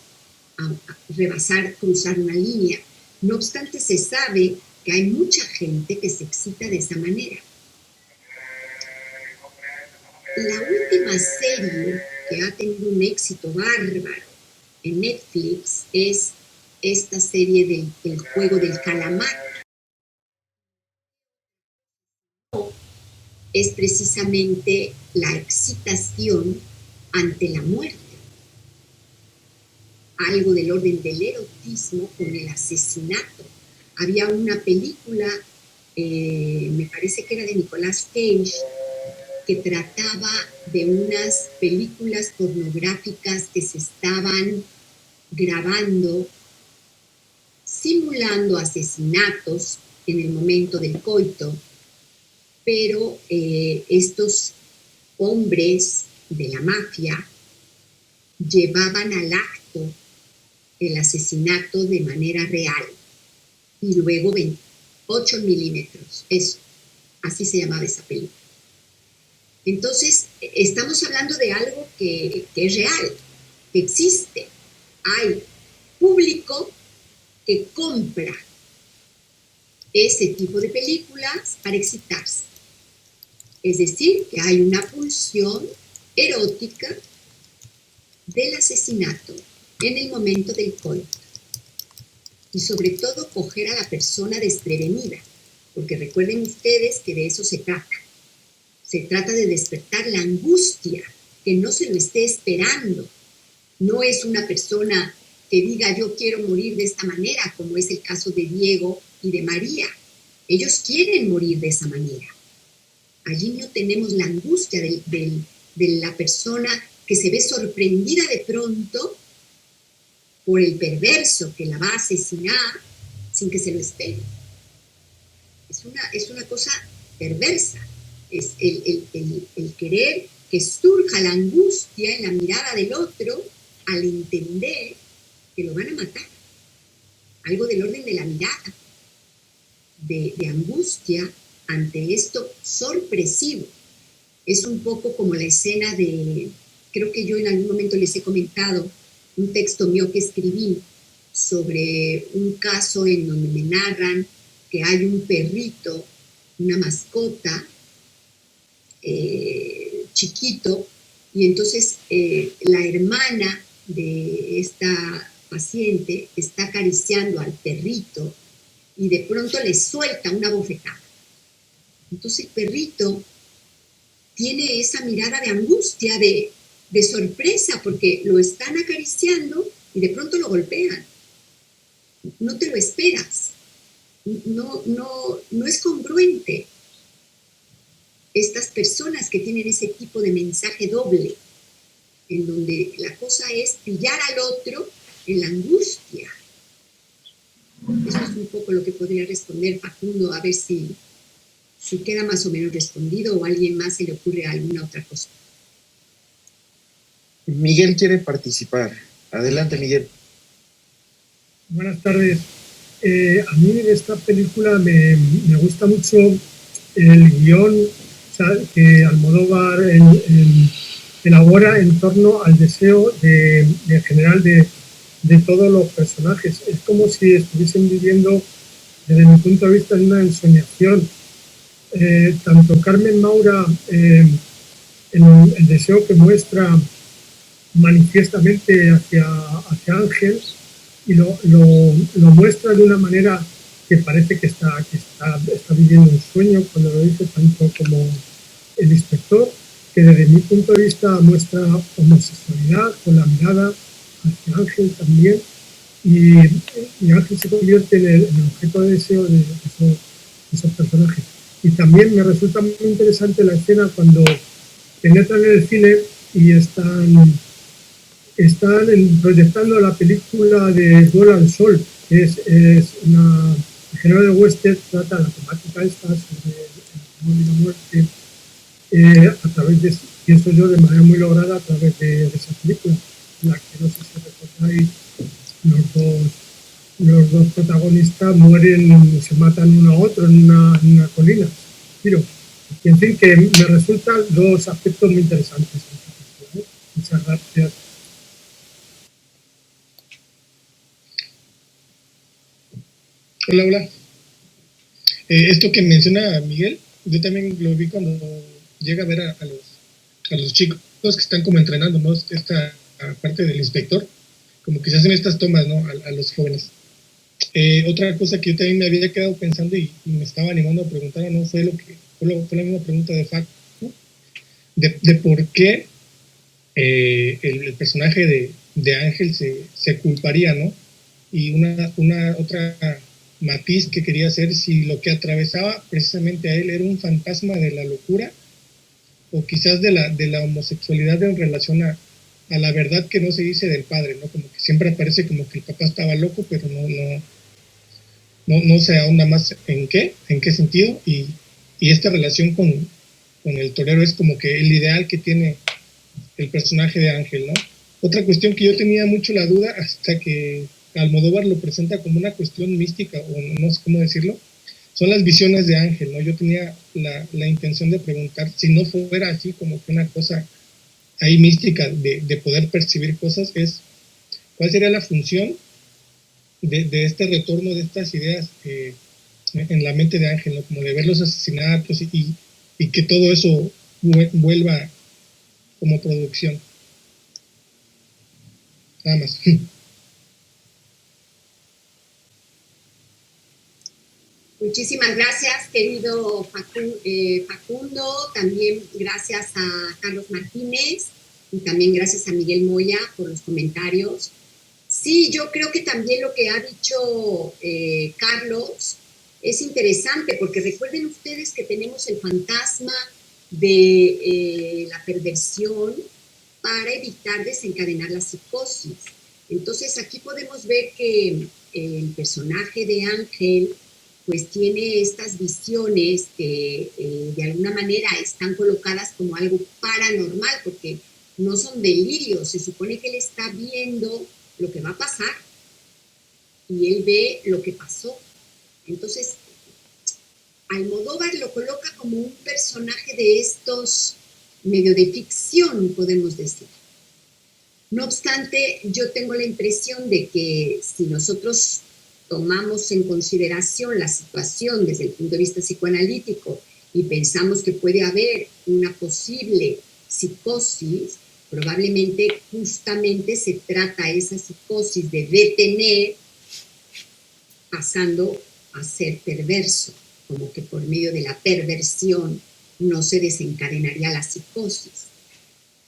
a rebasar, cruzar una línea. No obstante, se sabe que hay mucha gente que se excita de esa manera. La última serie que ha tenido un éxito bárbaro en Netflix es esta serie del juego del calamar. Es precisamente la excitación ante la muerte. Algo del orden del erotismo con el asesinato. Había una película, me parece que era de Nicolas Cage, que trataba de unas películas pornográficas que se estaban grabando, simulando asesinatos en el momento del coito, pero estos hombres de la mafia llevaban al acto el asesinato de manera real y luego 8 milímetros, eso, así se llamaba esa película. Entonces, estamos hablando de algo que es real, que existe. Hay público que compra ese tipo de películas para excitarse. Es decir, que hay una pulsión erótica del asesinato en el momento del coito. Y sobre todo, coger a la persona desprevenida, porque recuerden ustedes que de eso se trata. Se trata de despertar la angustia, que no se lo esté esperando. No es una persona que diga yo quiero morir de esta manera, como es el caso de Diego y de María. Ellos quieren morir de esa manera. Allí no tenemos la angustia de la persona que se ve sorprendida de pronto por el perverso que la va a asesinar sin que se lo espere. Es una cosa perversa. Es el querer que surja la angustia en la mirada del otro al entender que lo van a matar. Algo del orden de la mirada, de angustia ante esto sorpresivo. Es un poco como la escena de, creo que yo en algún momento les he comentado, un texto mío que escribí sobre un caso en donde me narran que hay un perrito, una mascota, chiquito, y entonces la hermana de esta paciente está acariciando al perrito y de pronto le suelta una bofetada. Entonces el perrito tiene esa mirada de angustia, de sorpresa, porque lo están acariciando y de pronto lo golpean. No te lo esperas. No es congruente. Estas personas que tienen ese tipo de mensaje doble, en donde la cosa es pillar al otro en la angustia. Eso es un poco lo que podría responder Facundo, a ver si queda más o menos respondido o a alguien más se le ocurre alguna otra cosa. Miguel quiere participar. Adelante, Miguel. Buenas tardes. A mí de esta película me gusta mucho el guión que Almodóvar elabora en torno al deseo en general de todos los personajes. Es como si estuviesen viviendo, desde mi punto de vista, en una ensoñación. Tanto Carmen Maura, el deseo que muestra manifiestamente hacia Ángel, y lo muestra de una manera que parece que está viviendo un sueño cuando lo dice, tanto como el inspector, que desde mi punto de vista muestra homosexualidad con la mirada hacia Ángel también, y Ángel se convierte en el objeto de deseo de esos personajes. Y también me resulta muy interesante la escena cuando penetran en el cine y están proyectando la película de Duelo al Sol, que es el género de western, trata la temática esta sobre el amor y la muerte, a través de, pienso yo, de manera muy lograda a través de esa película, en la que, no sé si recordáis, los dos protagonistas mueren, se matan uno a otro en una colina. Pero, en fin, que me resultan dos aspectos muy interesantes. Muchas gracias. Hola. Esto que menciona Miguel, yo también lo vi cuando llega a ver a los chicos que están como entrenando, ¿no? Esta parte del inspector, como que se hacen estas tomas, ¿no? A los jóvenes. Otra cosa que yo también me había quedado pensando y me estaba animando a preguntar, ¿no? Fue la misma pregunta de Facu, ¿no? de por qué el personaje de Ángel se culparía, ¿no? Y una otra matiz que quería hacer, si lo que atravesaba precisamente a él era un fantasma de la locura o quizás de la homosexualidad en relación a la verdad que no se dice del padre, ¿no? Como que siempre aparece como que el papá estaba loco, pero no se ahonda más en qué sentido, y esta relación con el torero es como que el ideal que tiene el personaje de Ángel, ¿no? Otra cuestión que yo tenía mucho la duda hasta que Almodóvar lo presenta como una cuestión mística, o no sé cómo decirlo, son las visiones de Ángel, ¿no? Yo tenía la intención de preguntar si no fuera así como que una cosa ahí mística de poder percibir cosas, es cuál sería la función de este retorno de estas ideas en la mente de Ángel, ¿no? Como de ver los asesinatos y que todo eso vuelva como producción. Nada más. Muchísimas gracias, querido Facundo. También gracias a Carlos Martínez y también gracias a Miguel Moya por los comentarios. Sí, yo creo que también lo que ha dicho Carlos es interesante, porque recuerden ustedes que tenemos el fantasma de la perversión para evitar desencadenar la psicosis. Entonces aquí podemos ver que el personaje de Ángel pues tiene estas visiones que de alguna manera están colocadas como algo paranormal, porque no son delirios, se supone que él está viendo lo que va a pasar y él ve lo que pasó. Entonces, Almodóvar lo coloca como un personaje de estos medio de ficción, podemos decir. No obstante, yo tengo la impresión de que si nosotros tomamos en consideración la situación desde el punto de vista psicoanalítico y pensamos que puede haber una posible psicosis, probablemente justamente se trata esa psicosis de detener pasando a ser perverso, como que por medio de la perversión no se desencadenaría la psicosis.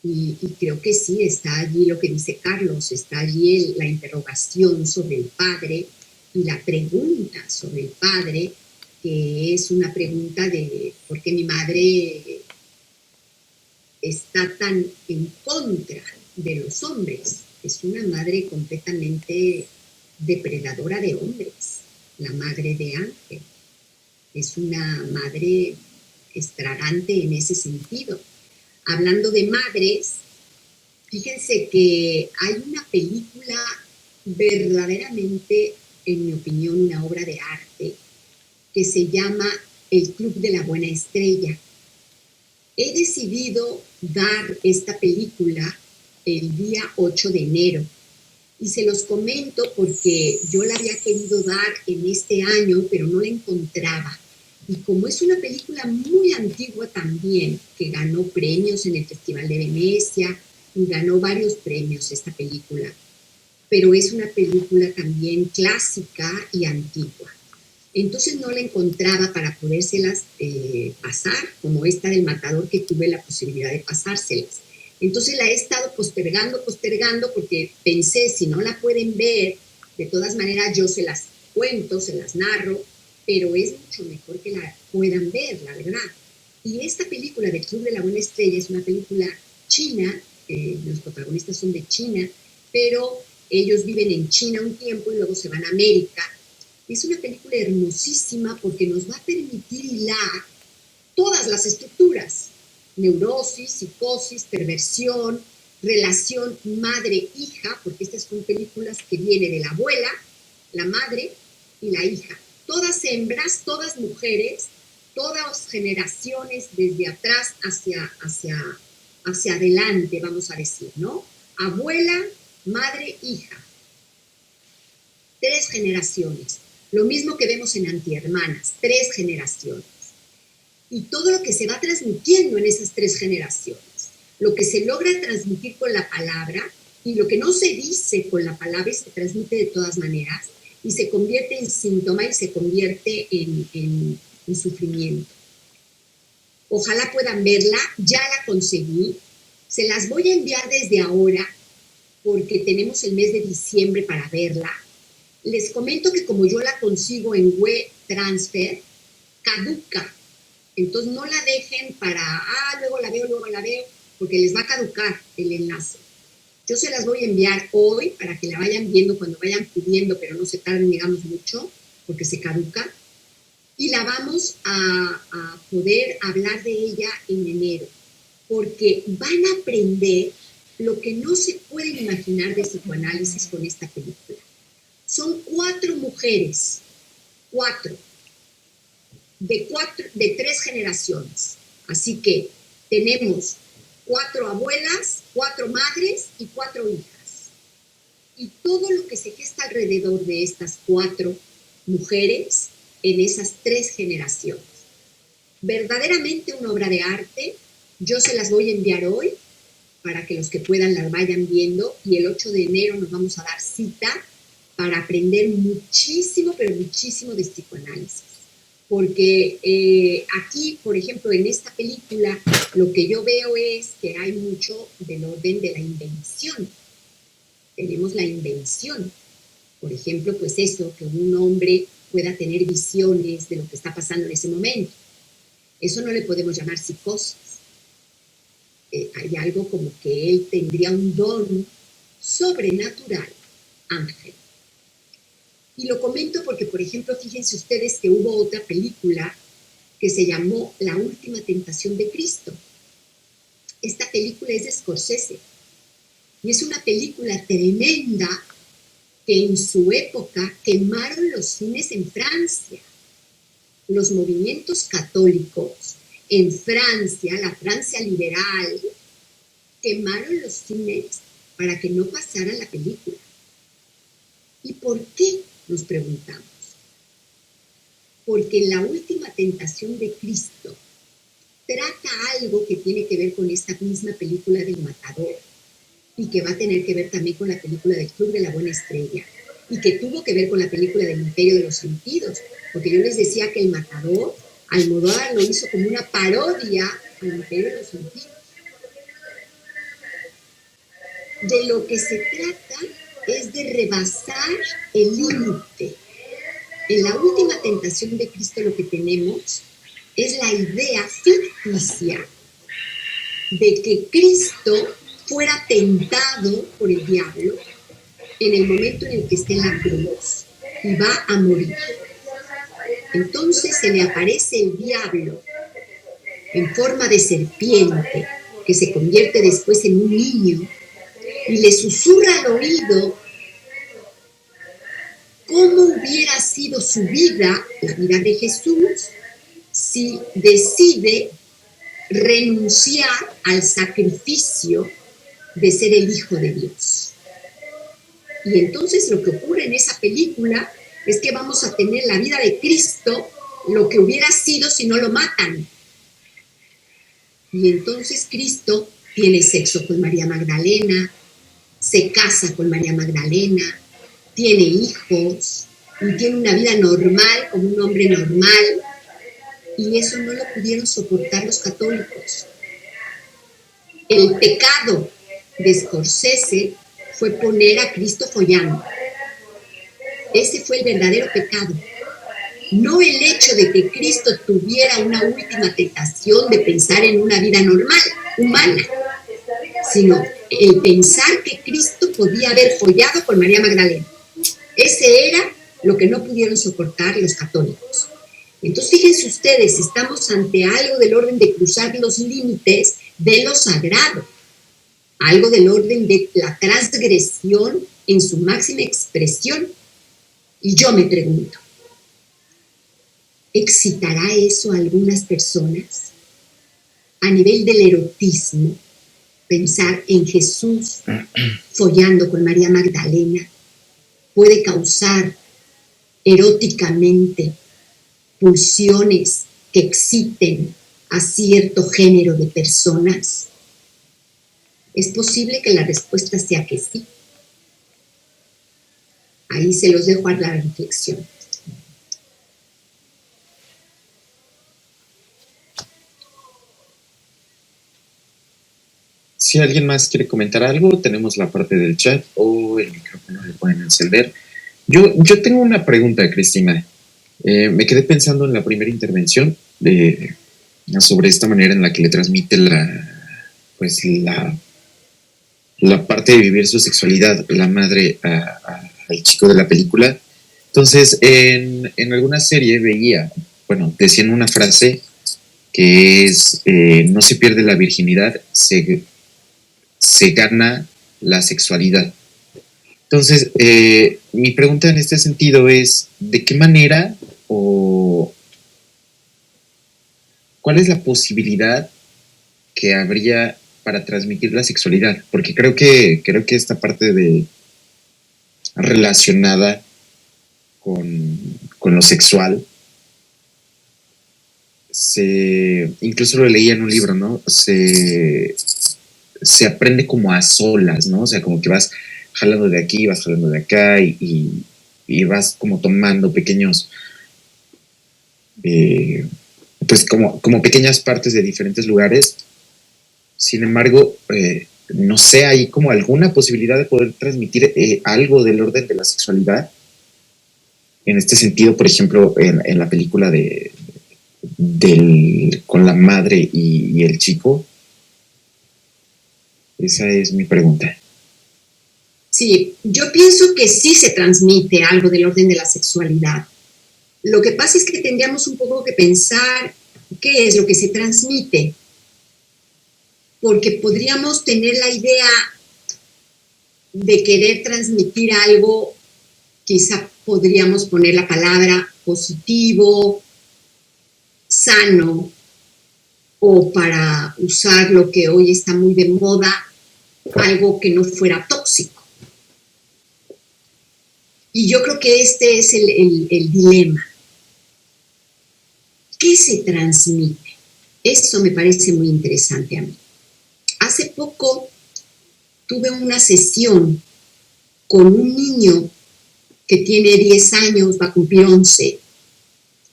Y creo que sí, está allí lo que dice Carlos, está allí la interrogación sobre el padre y la pregunta sobre el padre, que es una pregunta de por qué mi madre está tan en contra de los hombres. Es una madre completamente depredadora de hombres, la madre de Ángel. Es una madre extravagante en ese sentido. Hablando de madres, fíjense que hay una película verdaderamente, en mi opinión, una obra de arte que se llama El Club de la Buena Estrella. He decidido dar esta película el día 8 de enero y se los comento porque yo la había querido dar en este año, pero no la encontraba. Y como es una película muy antigua también, que ganó premios en el Festival de Venecia y ganó varios premios esta película, pero es una película también clásica y antigua. Entonces no la encontraba para podérselas pasar, como esta del Matador, que tuve la posibilidad de pasárselas. Entonces la he estado postergando, porque pensé, si no la pueden ver, de todas maneras yo se las cuento, se las narro, pero es mucho mejor que la puedan ver, la verdad. Y esta película del Club de la Buena Estrella es una película china, los protagonistas son de China, pero ellos viven en China un tiempo y luego se van a América. Es una película hermosísima porque nos va a permitir hilar todas las estructuras: neurosis, psicosis, perversión, relación madre-hija, porque estas son películas que vienen de la abuela, la madre y la hija. Todas hembras, todas mujeres, todas generaciones desde atrás hacia adelante, vamos a decir, ¿no? Abuela, madre, hija. 3 generaciones. Lo mismo que vemos en Antihermanas, 3 generaciones. Y todo lo que se va transmitiendo en esas 3 generaciones, lo que se logra transmitir con la palabra y lo que no se dice con la palabra y se transmite de todas maneras, y se convierte en síntoma y se convierte en sufrimiento. Ojalá puedan verla, ya la conseguí, se las voy a enviar desde ahora porque tenemos el mes de diciembre para verla. Les comento que como yo la consigo en WeTransfer, caduca Entonces no la dejen para, luego la veo, porque les va a caducar el enlace. Yo se las voy a enviar hoy para que la vayan viendo cuando vayan pidiendo, pero no se tarden, digamos, mucho, porque se caduca. Y la vamos a poder hablar de ella en enero, porque van a aprender lo que no se pueden imaginar de psicoanálisis con esta película. Son 4 mujeres, 4, de 3 generaciones. Así que tenemos 4 abuelas, 4 madres y 4 hijas. Y todo lo que se gesta alrededor de estas 4 mujeres en esas 3 generaciones. Verdaderamente una obra de arte. Yo se las voy a enviar hoy para que los que puedan las vayan viendo, y el 8 de enero nos vamos a dar cita para aprender muchísimo, pero muchísimo de psicoanálisis. Porque aquí, por ejemplo, en esta película, lo que yo veo es que hay mucho del orden de la invención. Tenemos la invención. Por ejemplo, pues eso, que un hombre pueda tener visiones de lo que está pasando en ese momento. Eso no le podemos llamar psicosis. Hay algo como que él tendría un don sobrenatural, ángel. Y lo comento porque, por ejemplo, fíjense ustedes que hubo otra película que se llamó La Última Tentación de Cristo. Esta película es de Scorsese y es una película tremenda que en su época quemaron los cines en Francia. Los movimientos católicos en Francia, la Francia liberal, quemaron los cines para que no pasara la película. ¿Y por qué? Nos preguntamos. Porque en La Última Tentación de Cristo trata algo que tiene que ver con esta misma película del Matador y que va a tener que ver también con la película del Club de la Buena Estrella y que tuvo que ver con la película del Imperio de los Sentidos, porque yo les decía que El Matador, Almodóvar lo hizo como una parodia al Imperio de los Sentidos. De lo que se trata es de rebasar el límite. En La Última Tentación de Cristo lo que tenemos es la idea ficticia de que Cristo fuera tentado por el diablo en el momento en el que esté en la cruz y va a morir. Entonces se le aparece el diablo en forma de serpiente que se convierte después en un niño y le susurra al oído cómo hubiera sido su vida, la vida de Jesús, si decide renunciar al sacrificio de ser el Hijo de Dios. Y entonces lo que ocurre en esa película es que vamos a tener la vida de Cristo, lo que hubiera sido si no lo matan. Y entonces Cristo tiene sexo con María Magdalena, se casa con María Magdalena, tiene hijos y tiene una vida normal como un hombre normal, y eso no lo pudieron soportar los católicos. El pecado de Scorsese fue poner a Cristo follando. Ese fue el verdadero pecado. No el hecho de que Cristo tuviera una última tentación de pensar en una vida normal, humana, sino el pensar que Cristo podía haber follado con María Magdalena. Ese era lo que no pudieron soportar los católicos. Entonces, fíjense ustedes, estamos ante algo del orden de cruzar los límites de lo sagrado, algo del orden de la transgresión en su máxima expresión. Y yo me pregunto, ¿excitará eso a algunas personas? A nivel del erotismo, pensar en Jesús follando con María Magdalena puede causar eróticamente pulsiones que exciten a cierto género de personas. Es posible que la respuesta sea que sí. Ahí se los dejo a la reflexión. Si alguien más quiere comentar algo, tenemos la parte del chat o el micrófono, le pueden encender. Yo tengo una pregunta, Cristina. Me quedé pensando en la primera intervención sobre esta manera en la que le transmite la parte de vivir su sexualidad, la madre al chico de la película. Entonces, en alguna serie decían una frase que es, no se pierde la virginidad, se gana la sexualidad. Entonces, mi pregunta en este sentido es, ¿de qué manera o cuál es la posibilidad que habría para transmitir la sexualidad? Porque creo que esta parte de relacionada con lo sexual, incluso lo leía en un libro, ¿no? Se aprende como a solas, ¿no? O sea, como que vas jalando de aquí, vas jalando de acá y vas como tomando pequeños, pues como pequeñas partes de diferentes lugares. Sin embargo, no sé, hay como alguna posibilidad de poder transmitir algo del orden de la sexualidad. En este sentido, por ejemplo, en la película con la madre y el chico. Esa es mi pregunta. Sí, yo pienso que sí se transmite algo del orden de la sexualidad. Lo que pasa es que tendríamos un poco que pensar qué es lo que se transmite, porque podríamos tener la idea de querer transmitir algo, quizá podríamos poner la palabra positivo, sano, o para usar lo que hoy está muy de moda, algo que no fuera tóxico. Y yo creo que este es el dilema. ¿Qué se transmite? Eso me parece muy interesante a mí. Hace poco tuve una sesión con un niño que tiene 10 años, va a cumplir 11,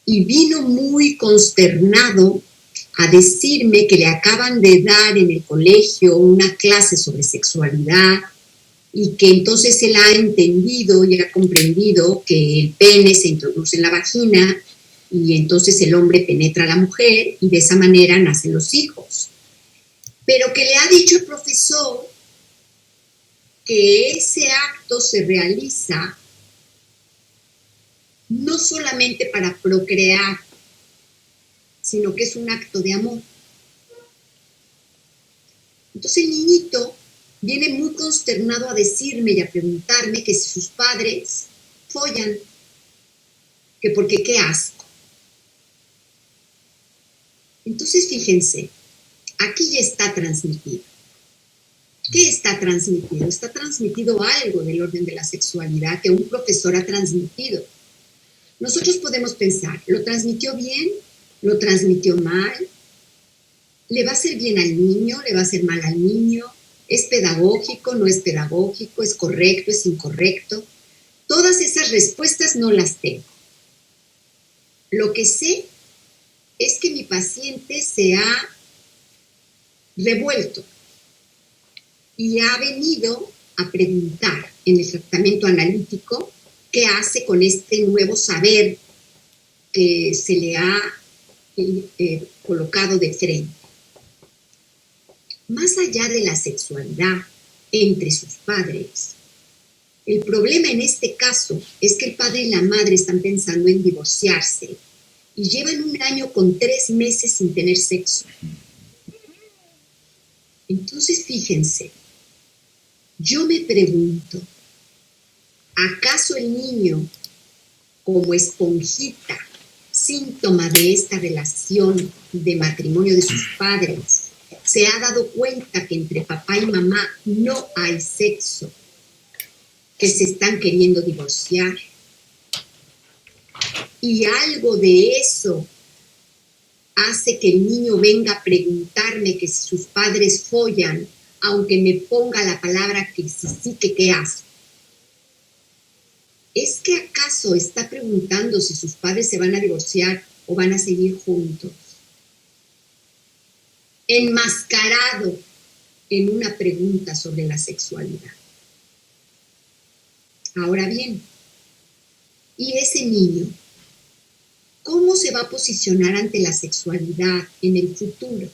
y vino muy consternado a decirme que le acaban de dar en el colegio una clase sobre sexualidad y que entonces él ha entendido y ha comprendido que el pene se introduce en la vagina y entonces el hombre penetra a la mujer y de esa manera nacen los hijos. Pero que le ha dicho el profesor que ese acto se realiza no solamente para procrear, sino que es un acto de amor. Entonces el niñito viene muy consternado a decirme y a preguntarme que si sus padres follan, que porque qué asco. Entonces fíjense, aquí ya está transmitido. ¿Qué está transmitido? Está transmitido algo del orden de la sexualidad que un profesor ha transmitido. Nosotros podemos pensar, ¿lo transmitió bien? ¿Lo transmitió mal? ¿Le va a hacer bien al niño? ¿Le va a hacer mal al niño? ¿Es pedagógico? ¿No es pedagógico? ¿Es correcto? ¿Es incorrecto? Todas esas respuestas no las tengo. Lo que sé es que mi paciente se ha revuelto y ha venido a preguntar en el tratamiento analítico qué hace con este nuevo saber que se le ha colocado de frente. Más allá de la sexualidad entre sus padres, el problema en este caso es que el padre y la madre están pensando en divorciarse y llevan 1 año con 3 meses sin tener sexo. Entonces, fíjense, yo me pregunto, ¿acaso el niño, como esponjita, síntoma de esta relación de matrimonio de sus padres, se ha dado cuenta que entre papá y mamá no hay sexo, que se están queriendo divorciar? Y algo de eso hace que el niño venga a preguntarme que si sus padres follan, aunque me ponga la palabra que sí, que qué hace. ¿Es que acaso está preguntando si sus padres se van a divorciar o van a seguir juntos? Enmascarado en una pregunta sobre la sexualidad. Ahora bien, ¿y ese niño ¿cómo se va a posicionar ante la sexualidad en el futuro?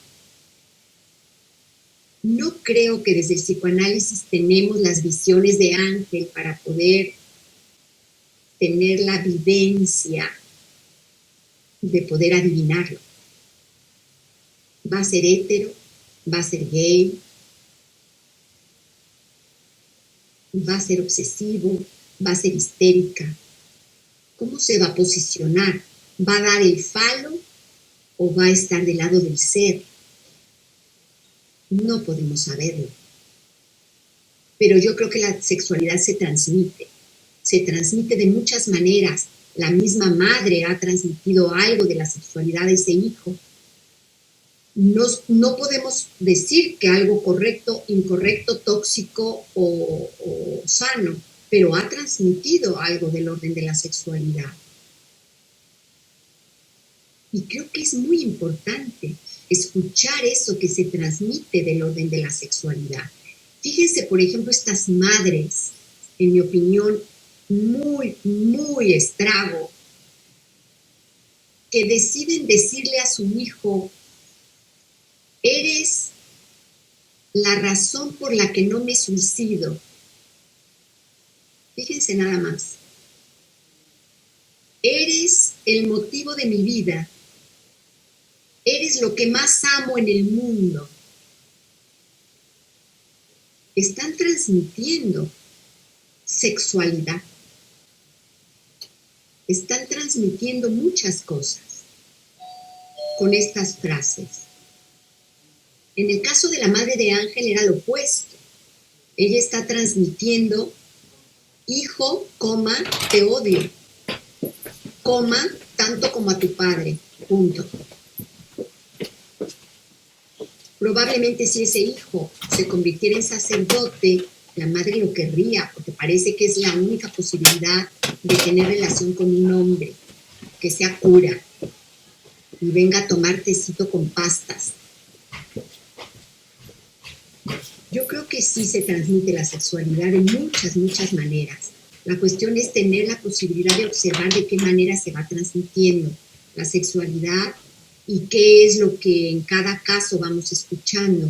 No creo que desde el psicoanálisis tenemos las visiones de Ángel para poder tener la vivencia de poder adivinarlo. ¿Va a ser hétero? ¿Va a ser gay? ¿Va a ser obsesivo? ¿Va a ser histérica? ¿Cómo se va a posicionar? ¿Va a dar el falo o va a estar del lado del ser? No podemos saberlo. Pero yo creo que la sexualidad se transmite de muchas maneras. La misma madre ha transmitido algo de la sexualidad de ese hijo. No podemos decir que algo correcto, incorrecto, tóxico o sano, pero ha transmitido algo del orden de la sexualidad. Y creo que es muy importante escuchar eso que se transmite del orden de la sexualidad. Fíjense, por ejemplo, estas madres, en mi opinión, muy estrago, que deciden decirle a su hijo: eres la razón por la que no me suicido. Fíjense nada más. Eres el motivo de mi vida. Eres lo que más amo en el mundo. Están transmitiendo sexualidad. Están transmitiendo muchas cosas con estas frases. En el caso de la madre de Ángel era lo opuesto. Ella está transmitiendo: hijo, te odio, tanto como a tu padre, punto. Probablemente si ese hijo se convirtiera en sacerdote, la madre lo querría, porque parece que es la única posibilidad de tener relación con un hombre, que sea cura y venga a tomar tecito con pastas. Yo creo que sí se transmite la sexualidad de muchas maneras. La cuestión es tener la posibilidad de observar de qué manera se va transmitiendo la sexualidad y qué es lo que en cada caso vamos escuchando.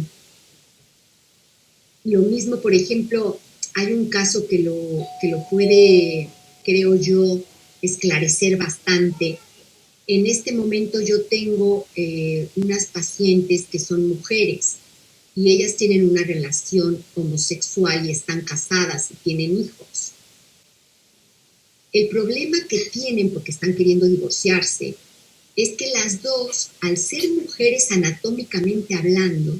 Lo mismo, por ejemplo, hay un caso que lo puede, creo yo, esclarecer bastante. En este momento yo tengo unas pacientes que son mujeres y ellas tienen una relación homosexual y están casadas y tienen hijos. El problema que tienen, porque están queriendo divorciarse, es que las dos, al ser mujeres anatómicamente hablando,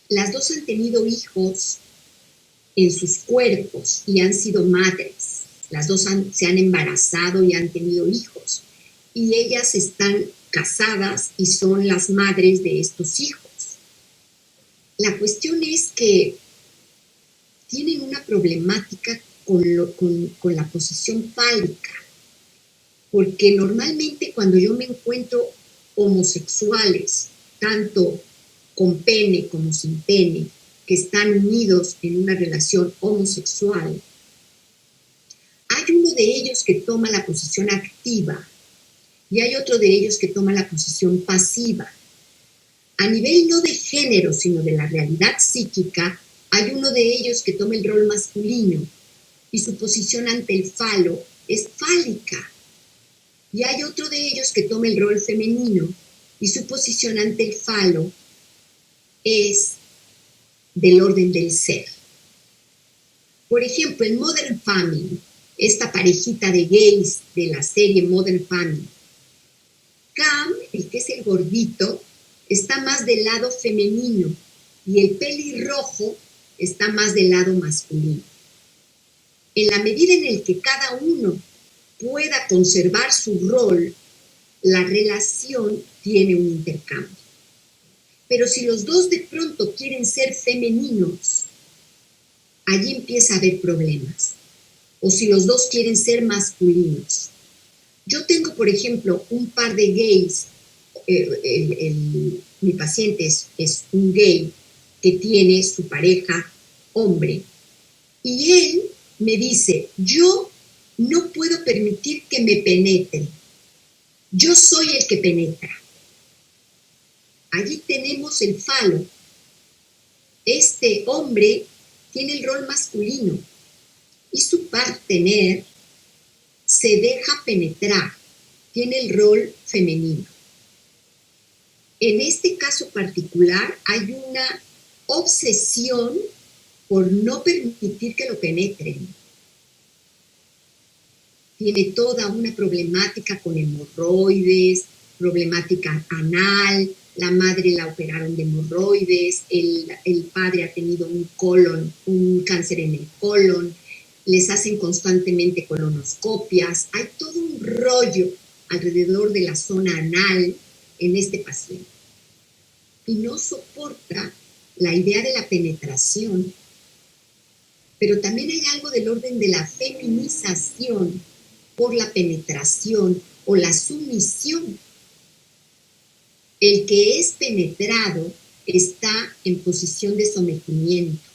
las dos han tenido hijos en sus cuerpos y han sido madres. Las dos se han embarazado y han tenido hijos. Y ellas están casadas y son las madres de estos hijos. La cuestión es que tienen una problemática con la posición fálica, porque normalmente cuando yo me encuentro homosexuales, tanto con pene como sin pene, que están unidos en una relación homosexual, hay uno de ellos que toma la posición activa y hay otro de ellos que toma la posición pasiva. A nivel no de género, sino de la realidad psíquica, hay uno de ellos que toma el rol masculino y su posición ante el falo es fálica. Y hay otro de ellos que toma el rol femenino y su posición ante el falo es del orden del ser. Por ejemplo, en Modern Family, esta parejita de gays de la serie Modern Family, Cam, el que es el gordito, está más del lado femenino y el pelirrojo está más del lado masculino. En la medida en el que cada uno pueda conservar su rol, la relación tiene un intercambio. Pero si los dos de pronto quieren ser femeninos, allí empieza a haber problemas. O si los dos quieren ser masculinos. Yo tengo, por ejemplo, un par de gays. Mi paciente es un gay que tiene su pareja hombre. Y él me dice: yo no puedo permitir que me penetren. Yo soy el que penetra. Allí tenemos el falo. Este hombre tiene el rol masculino y su partener se deja penetrar, tiene el rol femenino. En este caso particular hay una obsesión por no permitir que lo penetren. Tiene toda una problemática con hemorroides, problemática anal, la madre la operaron de hemorroides, el padre ha tenido un cáncer en el colon, les hacen constantemente colonoscopias, hay todo un rollo alrededor de la zona anal en este paciente. Y no soporta la idea de la penetración, pero también hay algo del orden de la feminización por la penetración o la sumisión. El que es penetrado está en posición de sometimiento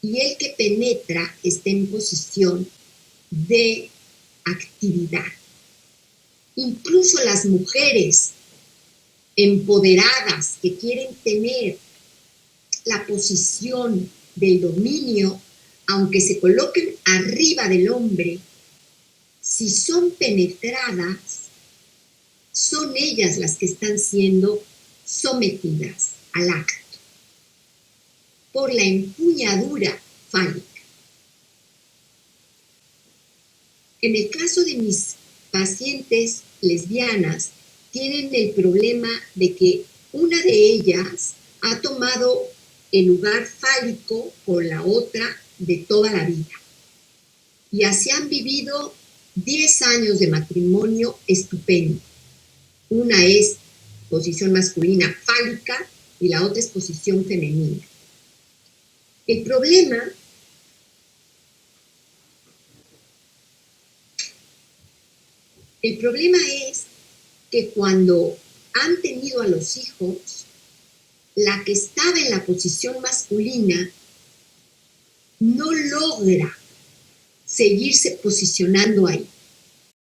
y el que penetra está en posición de actividad. Incluso las mujeres empoderadas que quieren tener la posición del dominio, aunque se coloquen arriba del hombre, si son penetradas, son ellas las que están siendo sometidas al acto por la empuñadura fálica. En el caso de mis pacientes lesbianas, tienen el problema de que una de ellas ha tomado el lugar fálico con la otra de toda la vida. Y así han vivido 10 años de matrimonio estupendo. Una es posición masculina fálica y la otra es posición femenina. El problema es que cuando han tenido a los hijos, la que estaba en la posición masculina no logra seguirse posicionando ahí.